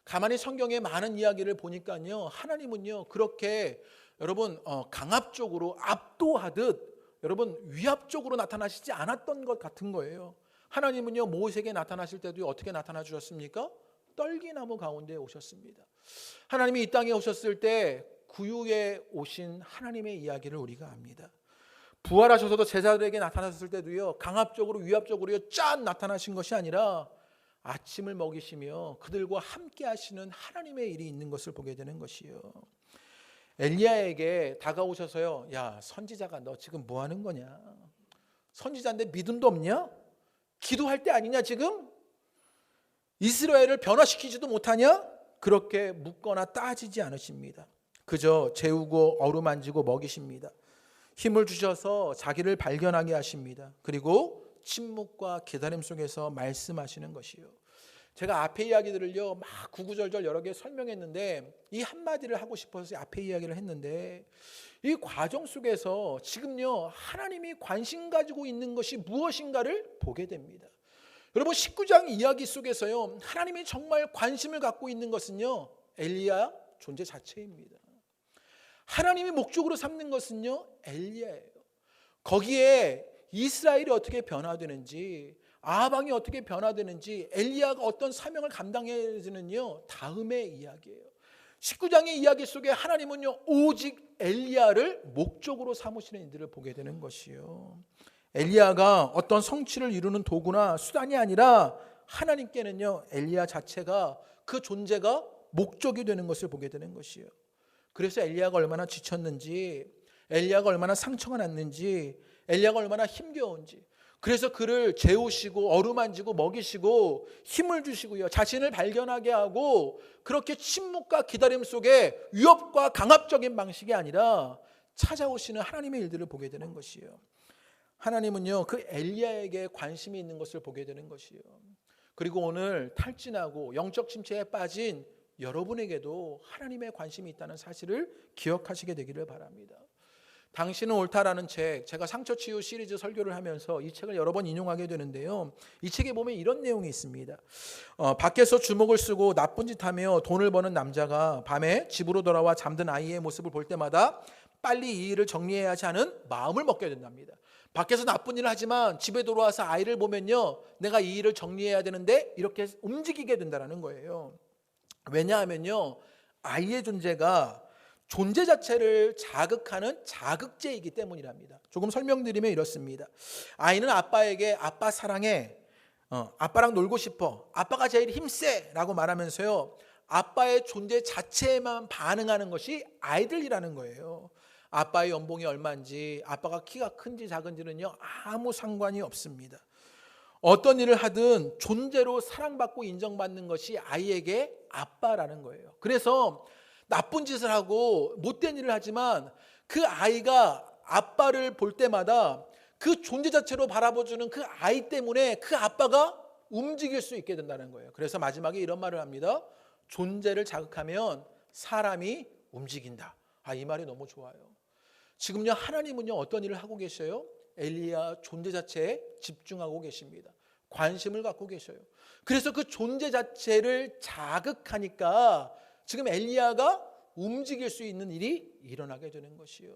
가만히 성경의 많은 이야기를 보니까요, 하나님은요 그렇게 여러분 강압적으로 압도하듯 여러분 위압적으로 나타나시지 않았던 것 같은 거예요. 하나님은요 모세에게 나타나실 때도 어떻게 나타나 주셨습니까? 떨기나무 가운데 오셨습니다. 하나님이 이 땅에 오셨을 때 구유에 오신 하나님의 이야기를 우리가 압니다. 부활하셔서도 제자들에게 나타나셨을 때도요 강압적으로 위압적으로 짠 나타나신 것이 아니라 아침을 먹이시며 그들과 함께 하시는 하나님의 일이 있는 것을 보게 되는 것이요. 엘리야에게 다가오셔서요, 야 선지자가 너 지금 뭐 하는 거냐? 선지자인데 믿음도 없냐? 기도할 때 아니냐 지금? 이스라엘을 변화시키지도 못하냐? 그렇게 묻거나 따지지 않으십니다. 그저 재우고 어루만지고 먹이십니다. 힘을 주셔서 자기를 발견하게 하십니다. 그리고 침묵과 기다림 속에서 말씀하시는 것이요. 제가 앞에 이야기들을요 막 구구절절 여러 개 설명했는데 이 한마디를 하고 싶어서 앞에 이야기를 했는데 이 과정 속에서 지금요 하나님이 관심 가지고 있는 것이 무엇인가를 보게 됩니다. 여러분 19장 이야기 속에서요 하나님이 정말 관심을 갖고 있는 것은요 엘리야 존재 자체입니다. 하나님이 목적으로 삼는 것은요 엘리야예요. 거기에 이스라엘이 어떻게 변화되는지, 아합왕이 어떻게 변화되는지, 엘리야가 어떤 사명을 감당해지는요 다음의 이야기예요. 19장의 이야기 속에 하나님은요 오직 엘리야를 목적으로 삼으시는 이들을 보게 되는 것이요. 엘리야가 어떤 성취를 이루는 도구나 수단이 아니라 하나님께는요 엘리야 자체가 그 존재가 목적이 되는 것을 보게 되는 것이요. 그래서 엘리야가 얼마나 지쳤는지, 엘리야가 얼마나 상처가 났는지, 엘리야가 얼마나 힘겨운지, 그래서 그를 재우시고 어루만지고 먹이시고 힘을 주시고요 자신을 발견하게 하고 그렇게 침묵과 기다림 속에 위협과 강압적인 방식이 아니라 찾아오시는 하나님의 일들을 보게 되는 것이에요. 하나님은요 그 엘리야에게 관심이 있는 것을 보게 되는 것이에요. 그리고 오늘 탈진하고 영적 침체에 빠진 여러분에게도 하나님의 관심이 있다는 사실을 기억하시게 되기를 바랍니다. 당신은 옳다라는 책, 제가 상처치유 시리즈 설교를 하면서 이 책을 여러 번 인용하게 되는데요, 이 책에 보면 이런 내용이 있습니다. 밖에서 주먹을 쓰고 나쁜 짓 하며 돈을 버는 남자가 밤에 집으로 돌아와 잠든 아이의 모습을 볼 때마다 빨리 이 일을 정리해야지 하는 마음을 먹게 된답니다. 밖에서 나쁜 일을 하지만 집에 돌아와서 아이를 보면요 내가 이 일을 정리해야 되는데 이렇게 움직이게 된다는 거예요. 왜냐하면요 아이의 존재가 존재 자체를 자극하는 자극제이기 때문이랍니다. 조금 설명드리면 이렇습니다. 아이는 아빠에게 아빠 사랑해, 아빠랑 놀고 싶어, 아빠가 제일 힘세 라고 말하면서요 아빠의 존재 자체에만 반응하는 것이 아이들이라는 거예요. 아빠의 연봉이 얼마인지, 아빠가 키가 큰지 작은지는요 아무 상관이 없습니다. 어떤 일을 하든 존재로 사랑받고 인정받는 것이 아이에게 아빠라는 거예요. 그래서 나쁜 짓을 하고 못된 일을 하지만 그 아이가 아빠를 볼 때마다 그 존재 자체로 바라봐주는 그 아이 때문에 그 아빠가 움직일 수 있게 된다는 거예요. 그래서 마지막에 이런 말을 합니다. 존재를 자극하면 사람이 움직인다. 이 말이 너무 좋아요. 지금요 하나님은요 어떤 일을 하고 계셔요? 엘리야 존재 자체에 집중하고 계십니다. 관심을 갖고 계셔요. 그래서 그 존재 자체를 자극하니까 지금 엘리야가 움직일 수 있는 일이 일어나게 되는 것이요.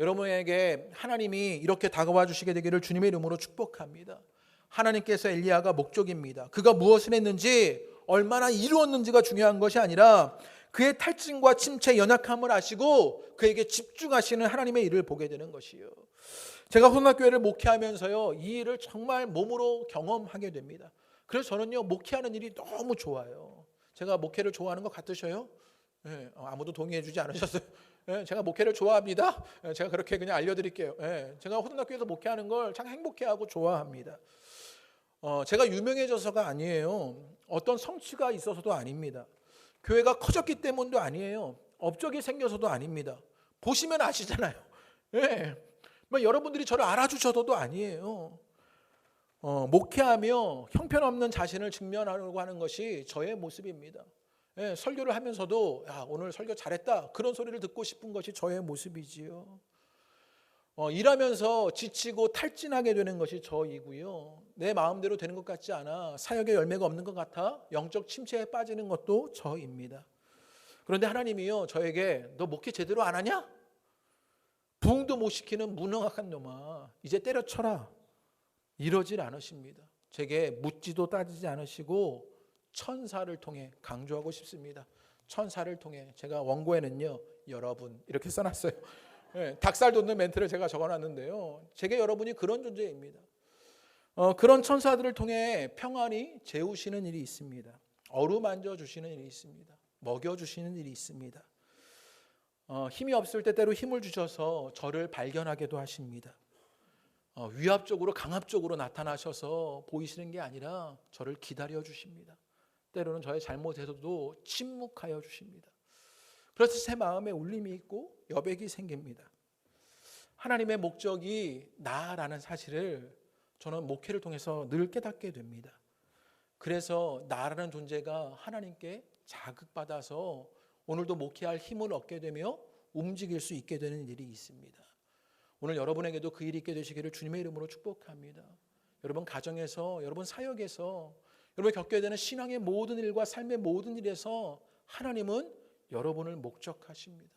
여러분에게 하나님이 이렇게 다가와 주시게 되기를 주님의 이름으로 축복합니다. 하나님께서 엘리야가 목적입니다. 그가 무엇을 했는지, 얼마나 이루었는지가 중요한 것이 아니라 그의 탈진과 침체, 연약함을 아시고 그에게 집중하시는 하나님의 일을 보게 되는 것이요. 제가 혼합교회를 목회하면서요 이 일을 정말 몸으로 경험하게 됩니다. 그래서 저는요 목회하는 일이 너무 좋아요. 제가 목회를 좋아하는 것 같으셔요? 네, 아무도 동의해 주지 않으셨어요. 예, 제가 목회를 좋아합니다. 예, 제가 그렇게 그냥 알려드릴게요. 예, 제가 호동학교에서 목회하는 걸 참 행복해하고 좋아합니다. 제가 유명해져서가 아니에요. 어떤 성취가 있어서도 아닙니다. 교회가 커졌기 때문도 아니에요. 업적이 생겨서도 아닙니다. 보시면 아시잖아요. 예, 뭐 여러분들이 저를 알아주셔서도 아니에요. 목회하며 형편없는 자신을 직면하려고 하는 것이 저의 모습입니다. 예, 설교를 하면서도 야, 오늘 설교 잘했다 그런 소리를 듣고 싶은 것이 저의 모습이지요. 일하면서 지치고 탈진하게 되는 것이 저이고요. 내 마음대로 되는 것 같지 않아 사역에 열매가 없는 것 같아 영적 침체에 빠지는 것도 저입니다. 그런데 하나님이요 저에게 너 목회 제대로 안 하냐? 부흥도 못 시키는 무능한 놈아 이제 때려쳐라 이러질 않으십니다. 제게 묻지도 따지지 않으시고 천사를 통해 강조하고 싶습니다. 천사를 통해 제가 원고에는요 여러분 이렇게 써놨어요. 네, 닭살 돋는 멘트를 제가 적어놨는데요. 제게 여러분이 그런 존재입니다. 그런 천사들을 통해 평안히 재우시는 일이 있습니다. 어루만져 주시는 일이 있습니다. 먹여주시는 일이 있습니다. 힘이 없을 때 때로 힘을 주셔서 저를 발견하게도 하십니다. 위압적으로 강압적으로 나타나셔서 보이시는 게 아니라 저를 기다려 주십니다. 때로는 저의 잘못에서도 침묵하여 주십니다. 그래서 제 마음에 울림이 있고 여백이 생깁니다. 하나님의 목적이 나라는 사실을 저는 목회를 통해서 늘 깨닫게 됩니다. 그래서 나라는 존재가 하나님께 자극받아서 오늘도 목회할 힘을 얻게 되며 움직일 수 있게 되는 일이 있습니다. 오늘 여러분에게도 그 일이 있게 되시기를 주님의 이름으로 축복합니다. 여러분 가정에서, 여러분 사역에서, 여러분이 겪게 되는 신앙의 모든 일과 삶의 모든 일에서 하나님은 여러분을 목적하십니다.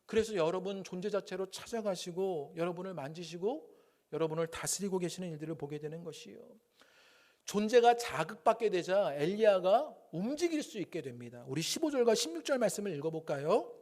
그래서 여러분 존재 자체로 찾아가시고 여러분을 만지시고 여러분을 다스리고 계시는 일들을 보게 되는 것이요. 존재가 자극받게 되자 엘리야가 움직일 수 있게 됩니다. 우리 15절과 16절 말씀을 읽어볼까요?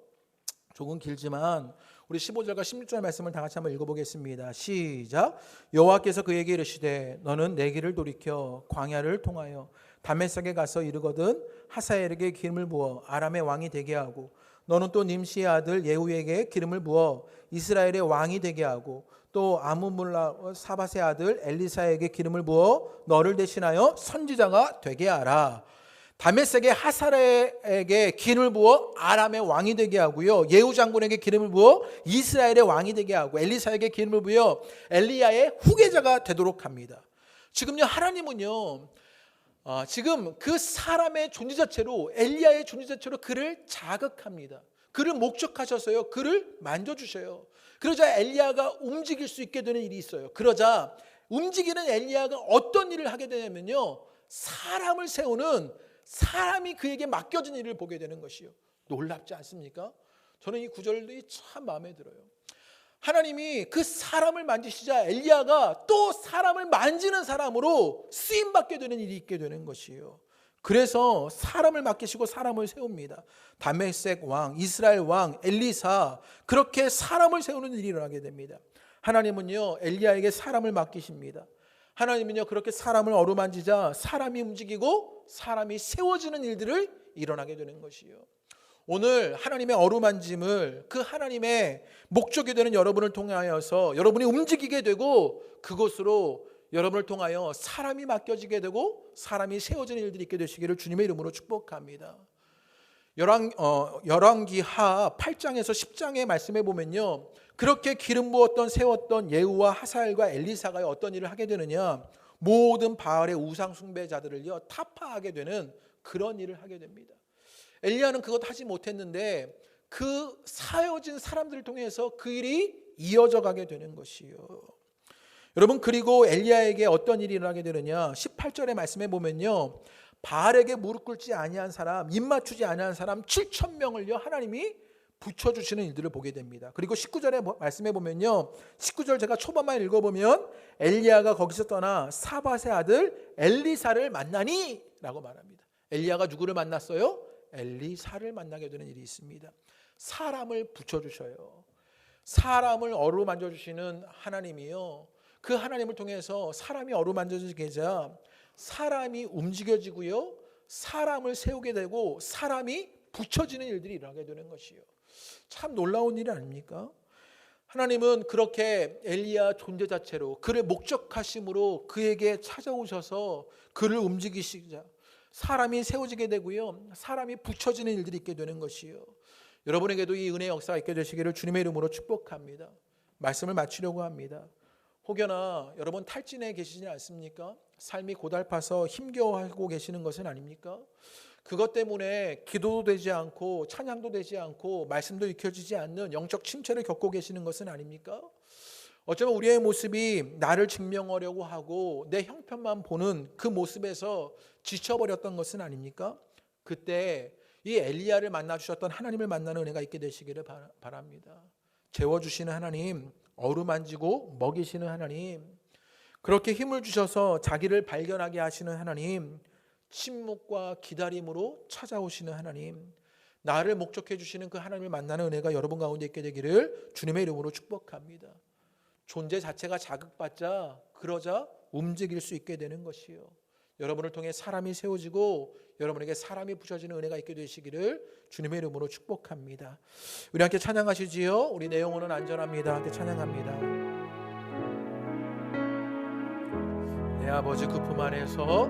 조금 길지만 우리 15절과 16절 말씀을 다 같이 한번 읽어보겠습니다. 시작. 여호와께서 그에게 이르시되 너는 내 길을 돌이켜 광야를 통하여 다메섹에 가서 이르거든 하사엘에게 기름을 부어 아람의 왕이 되게 하고 너는 또 님시의 아들 예후에게 기름을 부어 이스라엘의 왕이 되게 하고 또 아므물라 사밧의 아들 엘리사에게 기름을 부어 너를 대신하여 선지자가 되게 하라. 다메섹의 하사엘에게 기름을 부어 아람의 왕이 되게 하고요. 예후 장군에게 기름을 부어 이스라엘의 왕이 되게 하고 엘리사에게 기름을 부어 엘리야의 후계자가 되도록 합니다. 지금요 하나님은요 지금 그 사람의 존재 자체로 엘리야의 존재 자체로 그를 자극합니다. 그를 목적하셔서요 그를 만져주셔요. 그러자 엘리야가 움직일 수 있게 되는 일이 있어요. 그러자 움직이는 엘리야가 어떤 일을 하게 되냐면요 사람을 세우는 사람이 그에게 맡겨진 일을 보게 되는 것이요. 놀랍지 않습니까? 저는 이 구절이 참 마음에 들어요. 하나님이 그 사람을 만지시자 엘리야가 또 사람을 만지는 사람으로 쓰임받게 되는 일이 있게 되는 것이에요. 그래서 사람을 맡기시고 사람을 세웁니다. 다메섹 왕, 이스라엘 왕, 엘리사 그렇게 사람을 세우는 일이 일어나게 됩니다. 하나님은요 엘리야에게 사람을 맡기십니다. 하나님은요 그렇게 사람을 어루만지자 사람이 움직이고 사람이 세워지는 일들을 일어나게 되는 것이요. 오늘 하나님의 어루만짐을 그 하나님의 목적이 되는 여러분을 통하여서 여러분이 움직이게 되고 그것으로 여러분을 통하여 사람이 맡겨지게 되고 사람이 세워지는 일들이 있게 되시기를 주님의 이름으로 축복합니다. 열왕기하 8장에서 10장의 말씀에 보면요 그렇게 기름 부었던 세웠던 예후와 하사엘과 엘리사가 어떤 일을 하게 되느냐 모든 바알의 우상 숭배자들을요 타파하게 되는 그런 일을 하게 됩니다. 엘리야는 그것 하지 못했는데 그 사여진 사람들을 통해서 그 일이 이어져 가게 되는 것이요. 여러분 그리고 엘리야에게 어떤 일이 일어나게 되느냐 18절의 말씀에 보면요 바알에게 무릎 꿇지 아니한 사람 입 맞추지 아니한 사람 7,000명을요 하나님이 붙여주시는 일들을 보게 됩니다. 그리고 19절의 말씀에 보면요 19절 제가 초반만 읽어보면 엘리야가 거기서 떠나 사밧의 아들 엘리사를 만나니 라고 말합니다. 엘리야가 누구를 만났어요? 엘리사를 만나게 되는 일이 있습니다. 사람을 붙여주셔요. 사람을 어루만져주시는 하나님이요 그 하나님을 통해서 사람이 어루만져지게 되자 사람이 움직여지고요 사람을 세우게 되고 사람이 붙여지는 일들이 일어나게 되는 것이요. 참 놀라운 일 아닙니까? 하나님은 그렇게 엘리야 존재 자체로 그를 목적하심으로 그에게 찾아오셔서 그를 움직이시자 사람이 세워지게 되고요, 사람이 붙여지는 일들이 있게 되는 것이요. 여러분에게도 이 은혜의 역사가 있게 되시기를 주님의 이름으로 축복합니다. 말씀을 마치려고 합니다. 혹여나 여러분 탈진해 계시지 않습니까? 삶이 고달파서 힘겨워하고 계시는 것은 아닙니까? 그것 때문에 기도도 되지 않고 찬양도 되지 않고 말씀도 익혀지지 않는 영적 침체를 겪고 계시는 것은 아닙니까? 어쩌면 우리의 모습이 나를 증명하려고 하고 내 형편만 보는 그 모습에서 지쳐버렸던 것은 아닙니까? 그때 이 엘리야를 만나주셨던 하나님을 만나는 은혜가 있게 되시기를 바랍니다. 재워주시는 하나님, 어루만지고 먹이시는 하나님, 그렇게 힘을 주셔서 자기를 발견하게 하시는 하나님, 침묵과 기다림으로 찾아오시는 하나님, 나를 목적해 주시는 그 하나님을 만나는 은혜가 여러분 가운데 있게 되기를 주님의 이름으로 축복합니다. 존재 자체가 자극받자 그러자 움직일 수 있게 되는 것이요, 여러분을 통해 사람이 세워지고 여러분에게 사람이 부셔지는 은혜가 있게 되시기를 주님의 이름으로 축복합니다. 우리 함께 찬양하시지요. 우리 내 영혼은 안전합니다. 함께 찬양합니다. 내 아버지 그 품 안에서